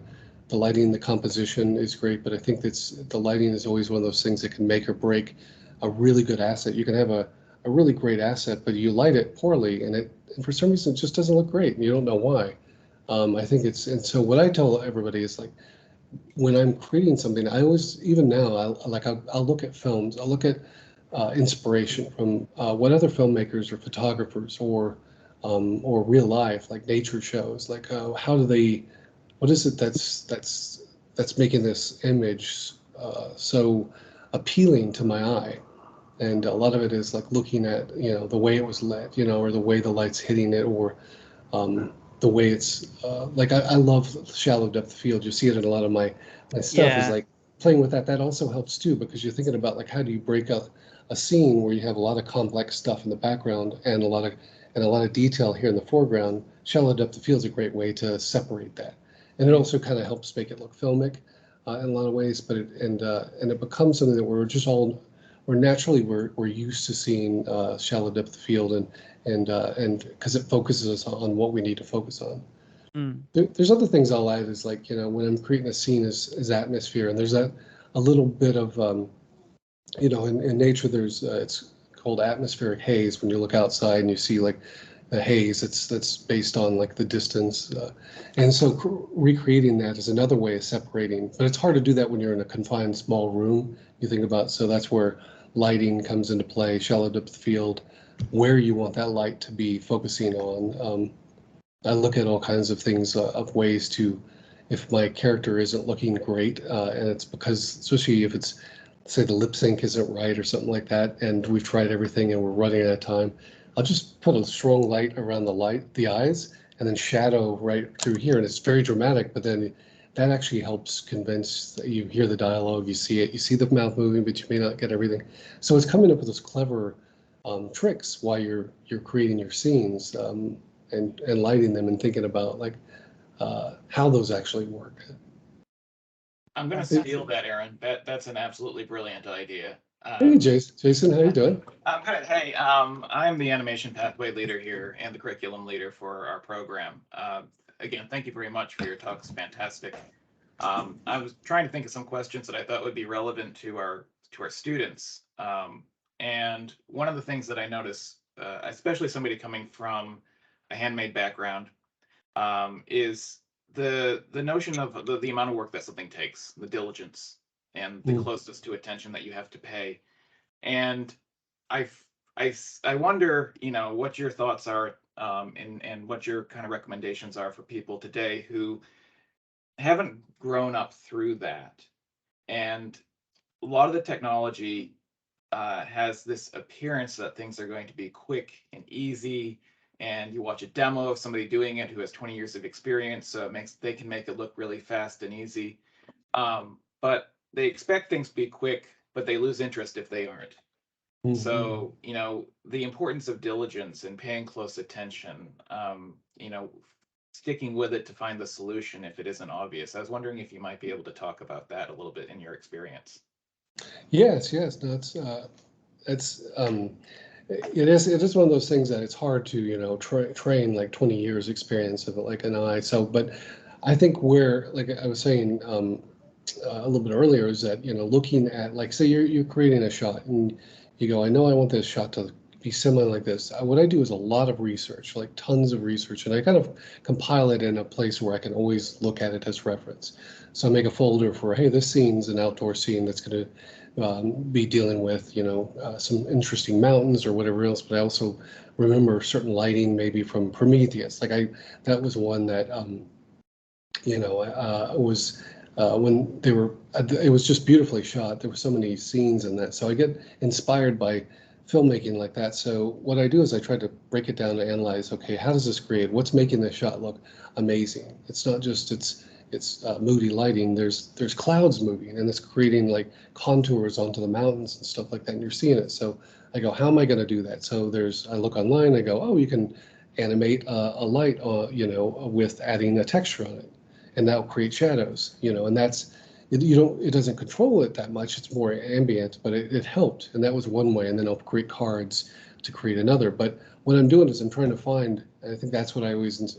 Speaker 2: lighting, the composition is great, but I think the lighting is always one of those things that can make or break a really good asset. You can have a really great asset, but you light it poorly, and for some reason it just doesn't look great, and you don't know why. I think and so what I tell everybody is, like, when I'm creating something, I always, even now, I'll look at films, I'll look at inspiration from what other filmmakers or photographers or real life, like nature shows, like how do they, what is it that's making this image so appealing to my eye? And a lot of it is like looking at, the way it was lit, or the way the light's hitting it, or the way it's like I love shallow depth of field. You see it in a lot of my stuff is
Speaker 1: Yeah.
Speaker 2: like playing with that. That also helps too, because you're thinking about, like, how do you break up a scene where you have a lot of complex stuff in the background and a lot of detail here in the foreground. Shallow depth of field is a great way to separate that, and it also kind of helps make it look filmic in a lot of ways. But it becomes something that we're used to seeing shallow depth of field, and because it focuses us on what we need to focus on.
Speaker 1: Mm.
Speaker 2: There's other things I'll add is, like, when I'm creating a scene is atmosphere, and there's a little bit of in nature there's it's called atmospheric haze when you look outside and you see, like, the haze that's based on, like, the distance, and so recreating that is another way of separating, but it's hard to do that when you're in a confined small room. You think about, so that's where lighting comes into play, shallow depth field, where you want that light to be focusing on. I look at all kinds of things of ways to, if my character isn't looking great, and it's because, especially if it's, say, the lip sync isn't right or something like that, and we've tried everything and we're running out of time, I'll just put a strong light around the eyes, and then shadow right through here, and it's very dramatic, but then that actually helps convince that you hear the dialogue, you see it, you see the mouth moving, but you may not get everything. So it's coming up with those clever tricks while you're creating your scenes, and lighting them and thinking about, like, how those actually work.
Speaker 3: I'm going to steal that, Aaron. That's an absolutely brilliant idea.
Speaker 2: Hey, Jason, how you doing?
Speaker 3: I'm good. Hey, I'm the animation pathway leader here and the curriculum leader for our program. Again, thank you very much for your talk. It's fantastic. I was trying to think of some questions that I thought would be relevant to our students. And one of the things that I notice, especially somebody coming from a handmade background, is the notion of the amount of work that something takes, the diligence, and the closeness to attention that you have to pay. And I wonder, what your thoughts are, and what your kind of recommendations are for people today who haven't grown up through that. And a lot of the technology has this appearance that things are going to be quick and easy, and you watch a demo of somebody doing it who has 20 years of experience, so they can make it look really fast and easy. But they expect things to be quick, but they lose interest if they aren't. Mm-hmm. So, the importance of diligence and paying close attention, sticking with it to find the solution if it isn't obvious. I was wondering if you might be able to talk about that a little bit in your experience.
Speaker 2: Yes. No, it is one of those things that it's hard to, train, like, 20 years experience of it, like an eye. So, but I think where, like I was saying a little bit earlier, is that, looking at, like, say you're creating a shot and you go, I know I want this shot to be similar like this. What I do is a lot of research, like tons of research, and I kind of compile it in a place where I can always look at it as reference. So I make a folder for, hey, this scene's an outdoor scene that's going to be dealing with, some interesting mountains or whatever else. But I also remember certain lighting, maybe from Prometheus. Like that was one that, was when they were, it was just beautifully shot. There were so many scenes in that. So I get inspired by filmmaking like that. So what I do is I try to break it down and analyze, okay, how does this create? What's making this shot look amazing? It's not just it's moody lighting. There's clouds moving, and it's creating like contours onto the mountains and stuff like that, and you're seeing it. So I go, how am I going to do that? So I look online, I go, oh, you can animate a light, with adding a texture on it, and that will create shadows, and that's, it doesn't control it that much. It's more ambient, but it helped, and that was one way. And then I'll create cards to create another. But what I'm doing is I'm trying to find, and I think that's what I always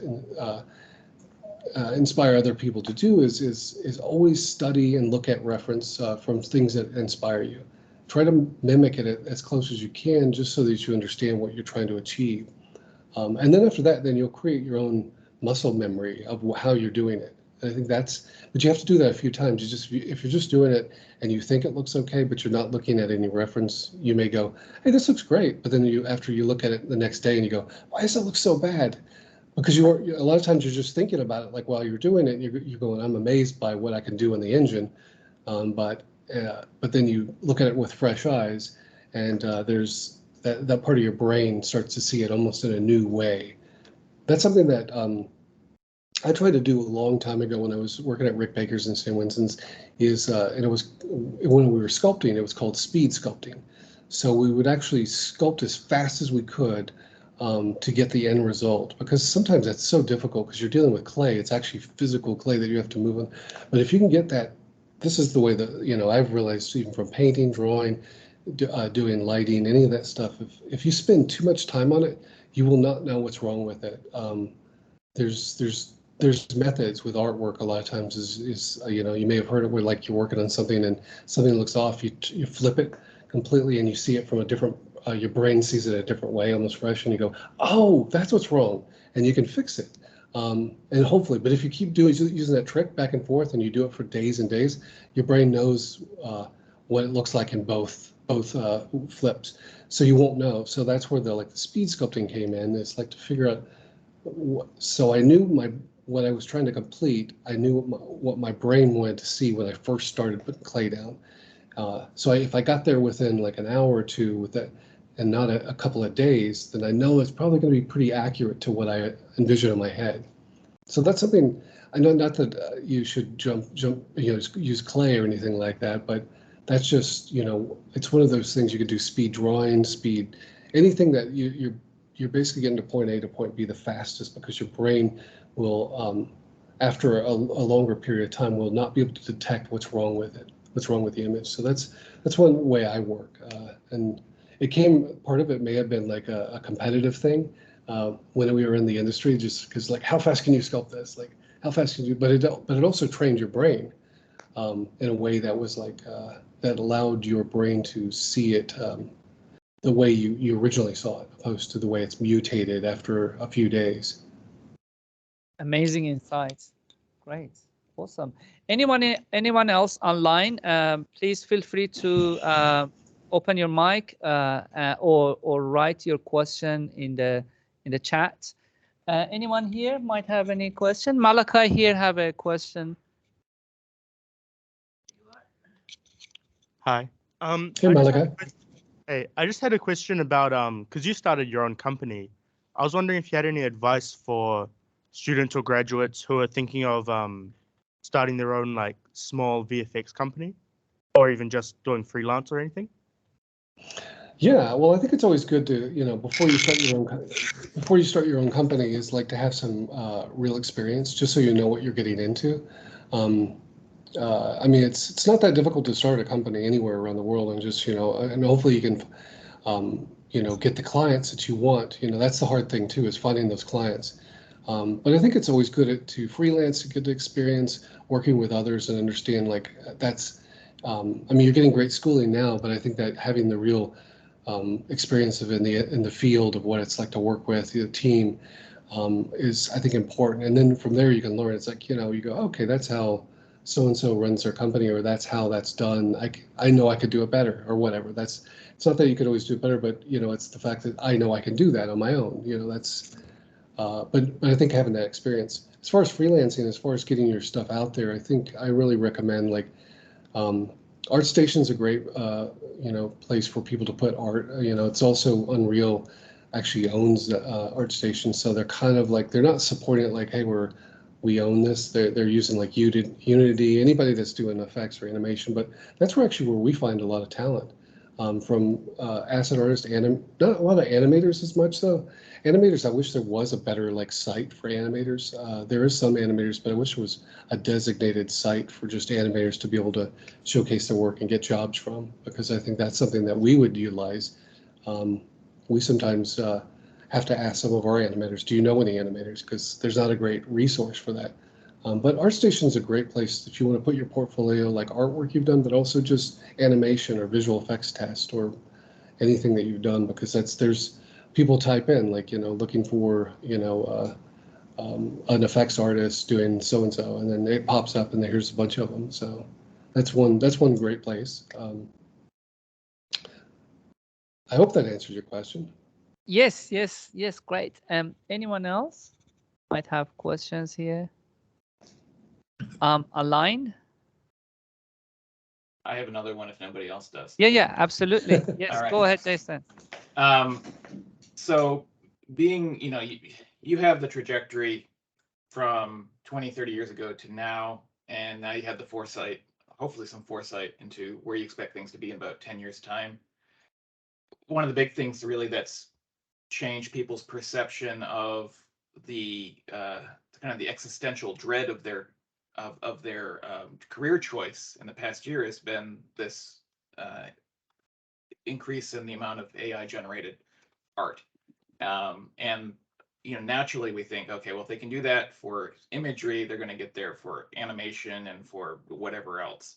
Speaker 2: inspire other people to do is always study and look at reference from things that inspire you. Try to mimic it as close as you can, just so that you understand what you're trying to achieve. And then after that, then you'll create your own muscle memory of how you're doing it. And I think but you have to do that a few times. If you're just doing it and you think it looks okay, but you're not looking at any reference, you may go, hey, this looks great. But then after you look at it the next day and you go, why does it look so bad? Because a lot of times you're just thinking about it, like while you're doing it, you're going, I'm amazed by what I can do in the engine. But then you look at it with fresh eyes, and there's that part of your brain starts to see it almost in a new way. That's something that I tried to do a long time ago when I was working at Rick Baker's in St. Vincent's, and it was when we were sculpting, it was called speed sculpting. So we would actually sculpt as fast as we could to get the end result, because sometimes that's so difficult because you're dealing with clay. It's actually physical clay that you have to move on. But if you can get that, this is the way that, I've realized, even from painting, drawing, doing lighting, any of that stuff, if you spend too much time on it, you will not know what's wrong with it. There's methods with artwork. A lot of times you may have heard it where, like, you're working on something and something looks off, you flip it completely and you see it from a different, your brain sees it a different way, almost fresh, and you go, oh, that's what's wrong, and you can fix it. And hopefully, but if you keep using that trick back and forth and you do it for days and days, your brain knows what it looks like in both flips, so you won't know. So that's where the speed sculpting came in. It's like to figure out. So I knew what I was trying to complete. I knew what my brain wanted to see when I first started putting clay down. So if I got there within like an hour or two with that, and not a couple of days, then I know it's probably going to be pretty accurate to what I envision in my head. So that's something. I know, not that you should jump, use clay or anything like that, but that's just, it's one of those things you can do. Speed drawing, anything that you're basically getting to point A to point B the fastest, because your brain will, after a longer period of time, will not be able to detect what's wrong with it, what's wrong with the image. So that's one way I work. And part of it may have been like a competitive thing when we were in the industry, just because, like, how fast can you sculpt this? Like, how fast can you? But it also trained your brain in a way that was like that allowed your brain to see it the way you originally saw it, opposed to the way it's mutated after a few days.
Speaker 1: Amazing insights. Great. Awesome. Anyone else online? Please feel free to open your mic or write your question in the chat. Anyone here might have any question? Malachi here have a question.
Speaker 4: Hi.
Speaker 2: Hey, Malachi.
Speaker 4: Hey, I just had a question about because you started your own company. I was wondering if you had any advice for students or graduates who are thinking of starting their own like small VFX company, or even just doing freelance or anything.
Speaker 2: Yeah, well, I think it's always good to, before you start your own company, is like to have some real experience, just so you know what you're getting into. I mean, it's not that difficult to start a company anywhere around the world, and just, and hopefully you can, get the clients that you want. That's the hard thing too, is finding those clients. But I think it's always good to freelance, to get the experience working with others and understand, like, that's, I mean, you're getting great schooling now, but I think that having the real experience of in the field of what it's like to work with the team is, I think, important. And then from there you can learn. It's like, you go, okay, that's how so-and-so runs their company, or that's how that's done. I know I could do it better, or whatever. It's not that you could always do it better, but it's the fact that I know I can do that on my own. But I think having that experience, as far as freelancing, as far as getting your stuff out there, I think I really recommend like ArtStation's a great place for people to put art. It's also Unreal actually owns ArtStation, so they're kind of like they're not supporting it like, hey, we own this. They're using like Unity, anybody that's doing effects or animation, but that's where we find a lot of talent. From asset artists, not a lot of animators as much though. Animators, I wish there was a better like site for animators. There is some animators, but I wish there was a designated site for just animators to be able to showcase their work and get jobs from, because I think that's something that we would utilize. We sometimes have to ask some of our animators, do you know any animators? Because there's not a great resource for that. But ArtStation is a great place if you want to put your portfolio, like artwork you've done, but also just animation or visual effects test or anything that you've done, because there's people type in like, looking for, an effects artist doing so-and-so, and then it pops up and there's a bunch of them. So that's one great place. I hope that answers your question.
Speaker 1: Yes, great. Anyone else might have questions here? Align?
Speaker 3: I have another one if nobody else does.
Speaker 1: Yeah, absolutely. Yes,
Speaker 3: All right.
Speaker 1: Go ahead, Jason.
Speaker 3: So being, you have the trajectory from 20, 30 years ago to now, and now you have the foresight, hopefully some foresight into where you expect things to be in about 10 years' time. One of the big things really that's changed people's perception of the kind of the existential dread of their career choice in the past year has been this increase in the amount of AI generated art. And naturally we think, okay, well, if they can do that for imagery, they're going to get there for animation and for whatever else.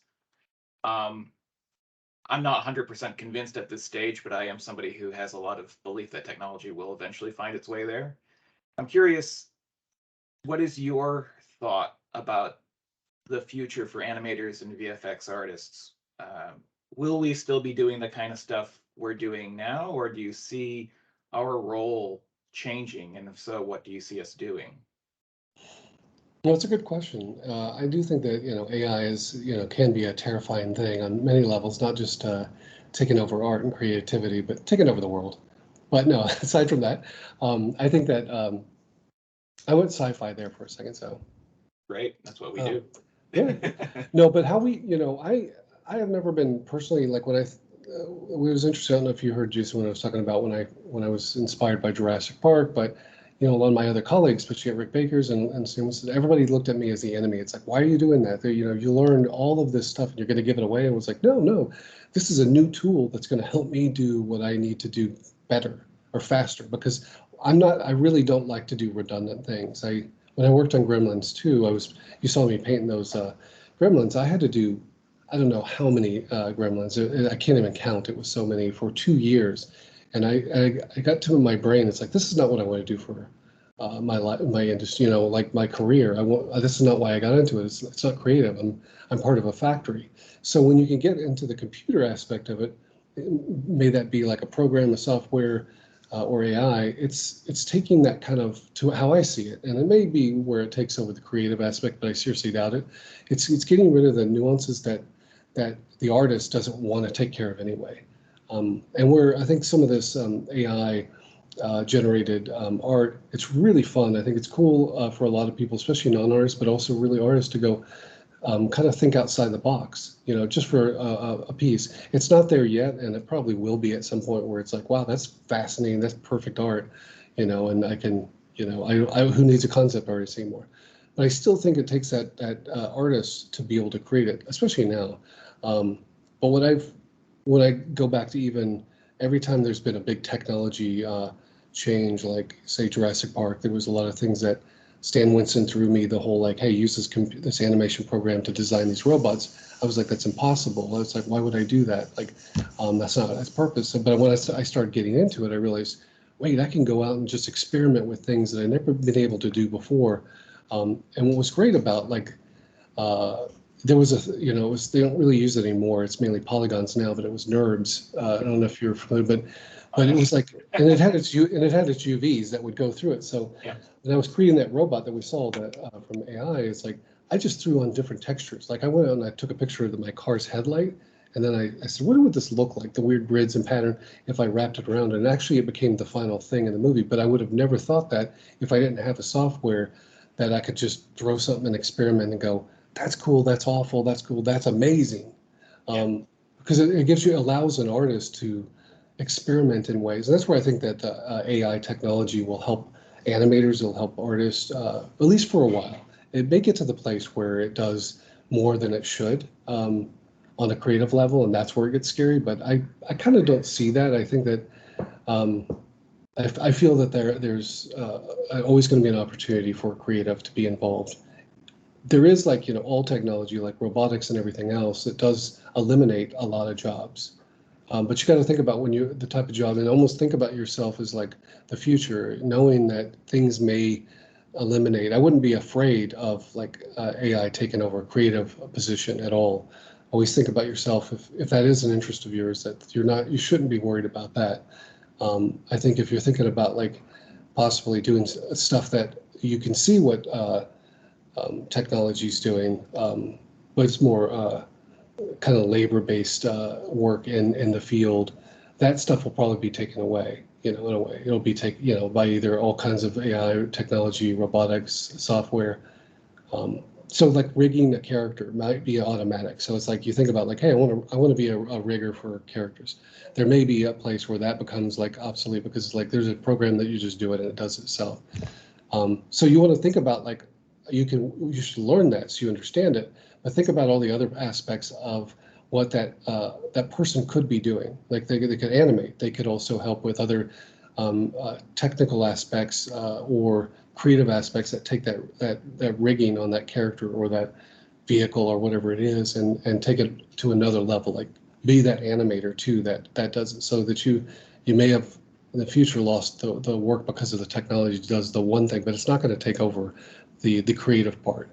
Speaker 3: I'm not 100% convinced at this stage, but I am somebody who has a lot of belief that technology will eventually find its way there. I'm curious, what is your thought about the future for animators and VFX artists? Will we still be doing the kind of stuff we're doing now, or do you see our role changing? And if so, what do you see us doing?
Speaker 2: Well, it's a good question. I do think that AI is can be a terrifying thing on many levels, not just taking over art and creativity, but taking over the world. But no, aside from that, I think that I went sci-fi there for a second. So
Speaker 3: great, that's what we do.
Speaker 2: Yeah. No, but how we I have never been personally like when it was interesting. I don't know if you heard Jason when I was talking about when I was inspired by Jurassic Park, but a lot of my other colleagues, especially at Rick Baker's and everybody looked at me as the enemy. It's like, why are you doing that? You learned all of this stuff and you're going to give it away. And it was like, no, this is a new tool that's going to help me do what I need to do better or faster, because I really don't like to do redundant things. When I worked on Gremlins 2, you saw me painting those Gremlins. I had to do, I don't know how many Gremlins. I can't even count. It was so many for 2 years. And I got to my brain, it's like, this is not what I want to do for my industry, like my career. This is not why I got into it. It's not creative. I'm part of a factory. So when you can get into the computer aspect of it, may that be like a program, a software, or AI, it's taking that kind of to how I see it. And it may be where it takes over the creative aspect, but I seriously doubt it. It's getting rid of the nuances that the artist doesn't want to take care of anyway. And I think some of this AI generated art, it's really fun. I think it's cool for a lot of people, especially non-artists, but also really artists to go kind of think outside the box, just for a piece. It's not there yet, and it probably will be at some point where it's like, wow, that's fascinating, that's perfect art, and I can, who needs a concept artist anymore? But I still think it takes that artist to be able to create it, especially now. But when I go back to even every time there's been a big technology change, like say Jurassic Park, there was a lot of things that Stan Winston threw me the whole like, hey, use this animation program to design these robots. I was like, that's impossible. I was like, why would I do that? Like, that's not its purpose. But when I started getting into it, I realized, wait, I can go out and just experiment with things that I've never been able to do before. And what was great about there was they don't really use it anymore. It's mainly polygons now, but it was NURBS. I don't know if you're familiar, but But it was like, and it had its UVs that would go through it. So
Speaker 3: Yeah.
Speaker 2: when I was creating that robot that we saw that from AI, it's like I just threw on different textures. Like I went out and I took a picture of my car's headlight, and then I said, what would this look like? The weird grids and pattern if I wrapped it around. And actually, it became the final thing in the movie. But I would have never thought that if I didn't have a software that I could just throw something and experiment and go, that's cool, that's awful, that's cool, that's amazing. Because it allows an artist to experiment in ways. And that's where I think that AI technology will help animators, it'll help artists, at least for a while. It may get to the place where it does more than it should on a creative level, and that's where it gets scary. But I kind of don't see that. I think that I feel that there's always going to be an opportunity for creative to be involved. There is, like, all technology, like robotics and everything else, it does eliminate a lot of jobs. But you got to think about the type of job, and almost think about yourself as like the future, knowing that things may eliminate. I wouldn't be afraid of like AI taking over a creative position at all. Always think about yourself if that is an interest of yours, that you shouldn't be worried about that. I think if you're thinking about like possibly doing stuff that you can see what technology is doing, but it's more kind of labor-based work in the field, that stuff will probably be taken away, in a way. It'll be taken, by either all kinds of AI technology, robotics, software. So like rigging a character might be automatic. So it's like you think about like, hey, I want to be a rigger for characters. There may be a place where that becomes like obsolete because like there's a program that you just do it and it does it itself. So you want to think about like you should learn that so you understand it, but think about all the other aspects of what that person could be doing. Like they could animate. They could also help with other technical aspects or creative aspects that take that rigging on that character or that vehicle or whatever it is and take it to another level. Like be that animator too that does it, so that you may have in the future lost the work because of the technology does the one thing, but it's not going to take over the creative part.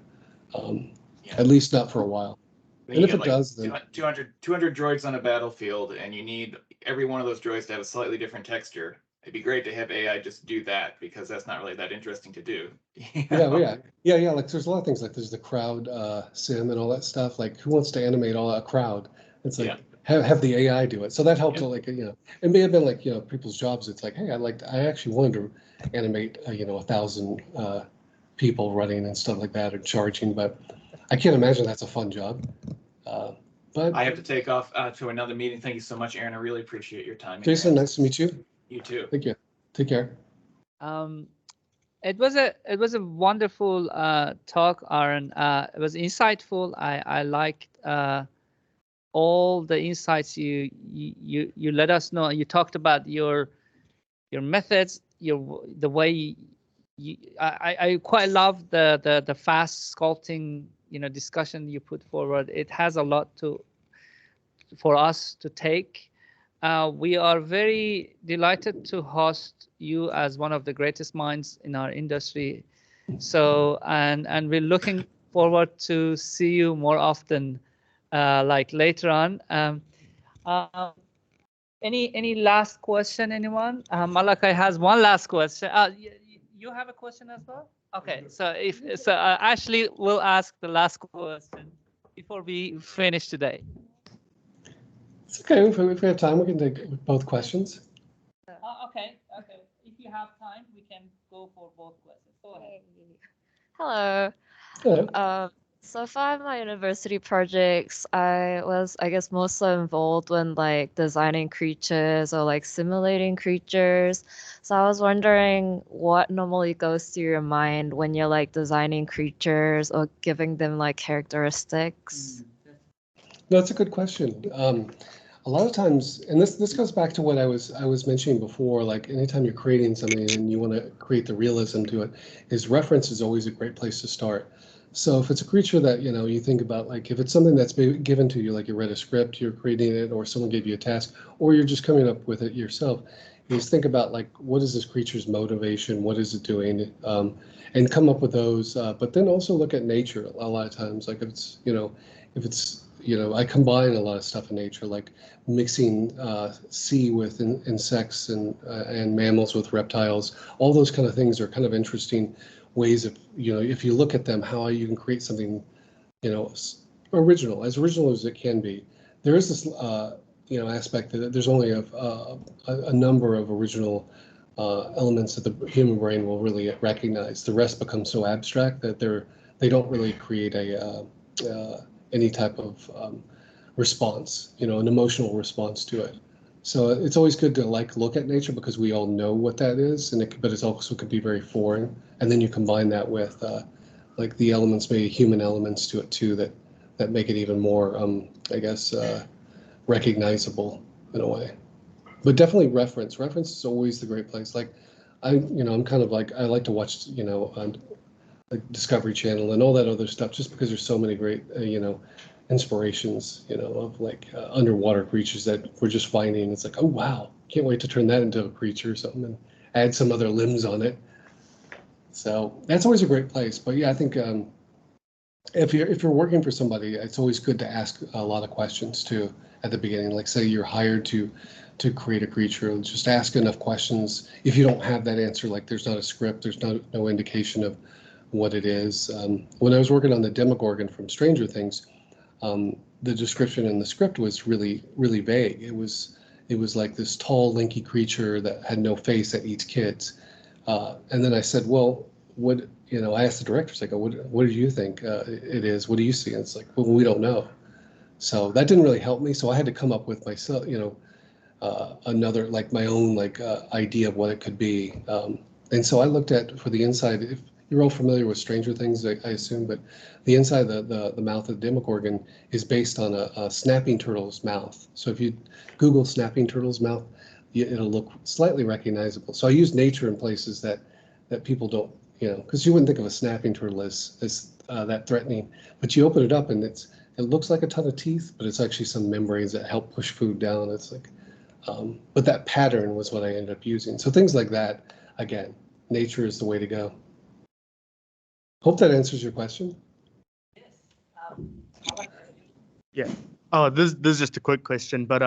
Speaker 2: At least not for a while.
Speaker 3: Then
Speaker 2: and
Speaker 3: you
Speaker 2: if
Speaker 3: get
Speaker 2: it
Speaker 3: like
Speaker 2: does, then
Speaker 3: 200 droids on a battlefield, and you need every one of those droids to have a slightly different texture. It'd be great to have AI just do that, because that's not really that interesting to do.
Speaker 2: Yeah. Like there's a lot of things, like there's the crowd sim and all that stuff. Like who wants to animate a crowd? It's like have the AI do it. So that helped. Like it may have been like people's jobs. It's like, hey, I actually wanted to animate 1,000 people running and stuff like that, or charging, but I can't imagine that's a fun job. But
Speaker 3: I have to take off to another meeting. Thank you so much, Aaron. I really appreciate your time.
Speaker 2: Jason, nice to meet you.
Speaker 3: You too.
Speaker 2: Thank you. Take care.
Speaker 1: It was a wonderful talk, Aaron. It was insightful. I liked all the insights you let us know. You talked about your methods, the way I quite love the fast sculpting discussion you put forward. It has a lot for us to take. We are very delighted to host you as one of the greatest minds in our industry. So and we're looking forward to see you more often, like later on. Any last question, anyone? Malachi has one last question. You have a question as well? Okay, so Ashley will ask the last question before we finish today.
Speaker 2: It's okay. If we have time, we can take both questions.
Speaker 1: Okay. If you have time, we can go for both questions. Go ahead.
Speaker 5: Hello.
Speaker 2: Hello.
Speaker 5: So for my university projects, I was, I guess, mostly involved when like designing creatures or like simulating creatures. So I was wondering what normally goes through your mind when you're like designing creatures or giving them like characteristics.
Speaker 2: That's a good question. A lot of times, and this goes back to what I was mentioning before, like anytime you're creating something and you want to create the realism to it, is reference is always a great place to start. So if it's a creature that, you think about, like if it's something that's been given to you, like you read a script, you're creating it, or someone gave you a task, or you're just coming up with it yourself, you just think about like, what is this creature's motivation? What is it doing? And come up with those, but then also look at nature a lot of times. Like if it's I combine a lot of stuff in nature, like mixing sea with insects and mammals with reptiles. All those kind of things are kind of interesting ways of, if you look at them, how you can create something, original as it can be. There is this, aspect that there's only a number of original elements that the human brain will really recognize. The rest becomes so abstract that they don't really create any type of response, an emotional response to it. So it's always good to look at nature because we all know what that is, but it also could be very foreign. And then you combine that with the elements, maybe human elements to it too, that make it even more, recognizable in a way. But definitely reference. Reference is always the great place. I'm kind of I like to watch, Discovery Channel and all that other stuff, just because there's so many great, inspirations, of underwater creatures that we're just finding. It's like, oh wow, can't wait to turn that into a creature or something and add some other limbs on it. So that's always a great place. But yeah, I think if you're working for somebody, it's always good to ask a lot of questions too at the beginning. Like say you're hired to create a creature, just ask enough questions. If you don't have that answer, there's not a script, there's no indication of what it is. When I was working on the Demogorgon from Stranger Things, the description in the script was really, really vague. It was like this tall, lanky creature that had no face that eats kids. And then I said, well, I asked the directors, I go, what do you think it is? What do you see? And it's like, well, we don't know. So that didn't really help me. So I had to come up with myself, another, my own, idea of what it could be. And so I looked at, for the inside, if you're all familiar with Stranger Things, I assume, but the inside of the mouth of the Demogorgon is based on a snapping turtle's mouth. So if you Google snapping turtle's mouth, it'll look slightly recognizable. So I use nature in places that people don't, because you wouldn't think of a snapping turtle as that threatening, but you open it up and it looks like a ton of teeth, but it's actually some membranes that help push food down. It's like, but that pattern was what I ended up using. So things like that, again, nature is the way to go. Hope that answers your question.
Speaker 4: Yeah. Oh, this is just a quick question, but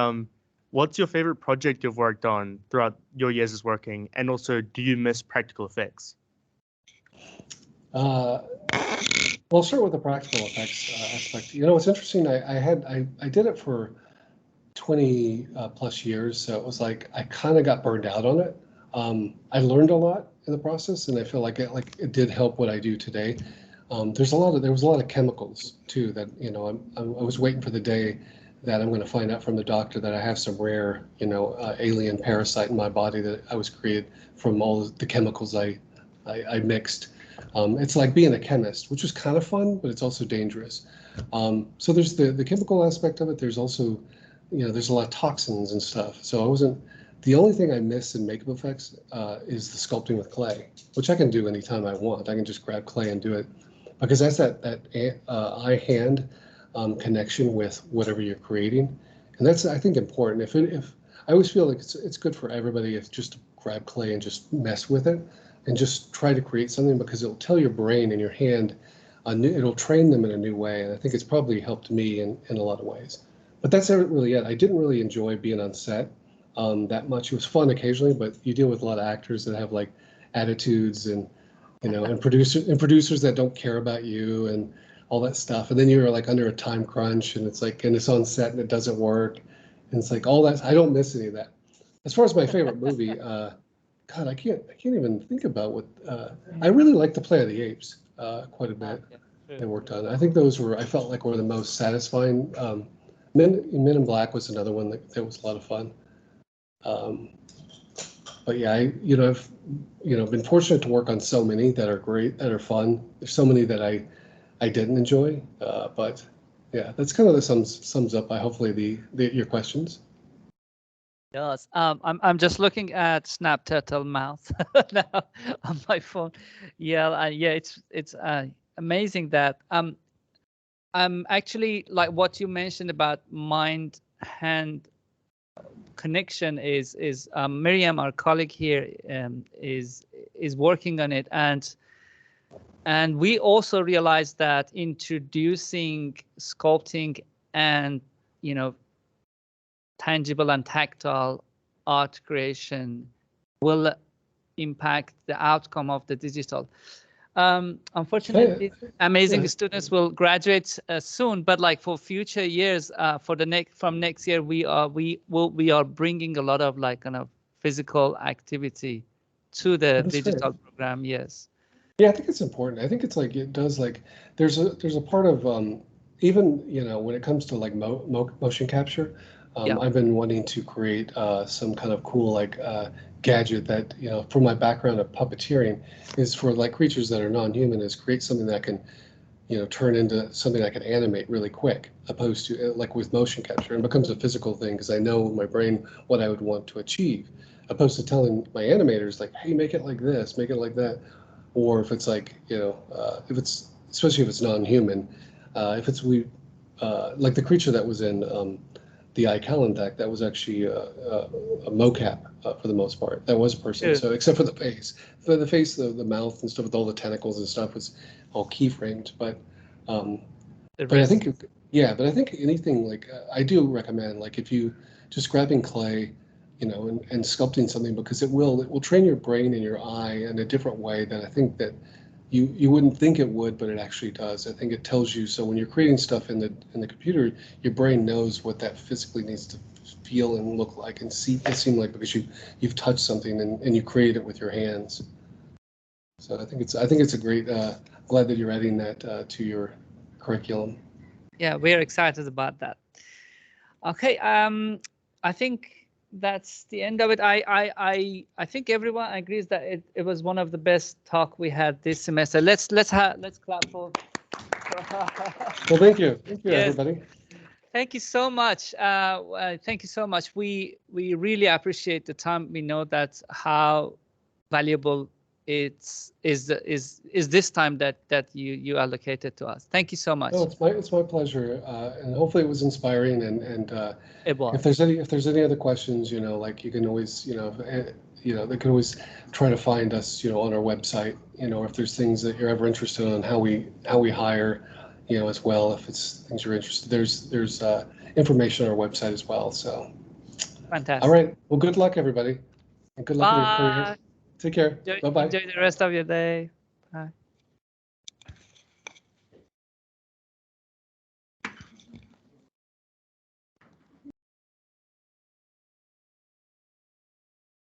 Speaker 4: what's your favorite project you've worked on throughout your years as working, and also do you miss practical effects?
Speaker 2: Well, I'll start with the practical effects aspect. It's interesting. I did it for 20 plus years, so it was like I kind of got burned out on it. I learned a lot in the process, and I feel like it did help what I do today. There was a lot of chemicals too that I was waiting for the day that I'm going to find out from the doctor that I have some rare alien parasite in my body that I was created from all the chemicals I mixed. It's like being a chemist, which is kind of fun, but it's also dangerous. So there's the chemical aspect of it. There's also there's a lot of toxins and stuff. So the only thing I miss in makeup effects is the sculpting with clay, which I can do anytime I want. I can just grab clay and do it, because that's that eye-hand connection with whatever you're creating, and that's, I think, important. If I always feel like it's good for everybody if just to grab clay and just mess with it and just try to create something, because it'll tell your brain and your hand, it'll train them in a new way, and I think it's probably helped me in a lot of ways. But that's really it. I didn't really enjoy being on set that much. It was fun occasionally, but you deal with a lot of actors that have attitudes and and producers that don't care about you and all that stuff. And then you're under a time crunch, and it's on set and it doesn't work, and it's like all that. I don't miss any of that. As far as my favorite movie, God, I can't even think about what. I really like the Planet of the Apes quite a bit. They worked on. I think those I felt like were the most satisfying. Men in Black was another one that was a lot of fun. But yeah, I've been fortunate to work on so many that are great, that are fun. There's so many that I didn't enjoy, but yeah, that's kind of the sums up by hopefully your questions.
Speaker 1: Yes, I'm just looking at Snap Turtle mouth now on my phone. Yeah, it's amazing that I'm actually like what you mentioned about mind hand connection is Miriam, our colleague here, is working on it, and we also realized that introducing sculpting and tangible and tactile art creation will impact the outcome of the digital. Unfortunately, amazing students will graduate soon, but like for future years, from next year, we are bringing a lot of like kind of physical activity to the digital program. Yes.
Speaker 2: Yeah, I think it's important. I think it's like it does like there's a part of even when it comes to like motion capture. I've been wanting to create some kind of cool like gadget that from my background of puppeteering is for like creatures that are non-human, is create something that can turn into something I can animate really quick, opposed to like with motion capture, and becomes a physical thing because I know in my brain what I would want to achieve, opposed to telling my animators like, hey, make it like this, make it like that. Or if it's like, if it's, especially if it's non-human, if it's like the creature that was in the iCallan deck, that was actually a mocap for the most part. That was a person. So except for the face, the mouth and stuff with all the tentacles and stuff was all keyframed. But I think, but I think anything like I do recommend, like if you just grabbing clay, and sculpting something, because it will train your brain and your eye in a different way that I think that you wouldn't think it would, but it actually does. I think it tells you. So when you're creating stuff in the computer, your brain knows what that physically needs to feel and look like and seem like, because you've touched something and you create it with your hands. So I think it's a great. Glad that you're adding that to your curriculum.
Speaker 1: Yeah, we're excited about that. Okay, I think that's the end of it. I think everyone agrees that it was one of the best talk we had this semester. Let's clap for.
Speaker 2: Well, thank you, everybody.
Speaker 1: Thank you so much. Thank you so much. We really appreciate the time. We know that how valuable is this time that you allocated to us. Thank you so much.
Speaker 2: No, it's my pleasure, and hopefully it was inspiring. And
Speaker 1: it was.
Speaker 2: If there's any other questions, like you can always, they can always try to find us, on our website. If there's things that you're ever interested in, how we hire, as well. If it's things you're interested, there's information on our website as well. So.
Speaker 1: Fantastic.
Speaker 2: All right. Well, good luck, everybody, and good luck in your career. Take care. Bye-bye.
Speaker 1: Enjoy the rest of your day. Bye.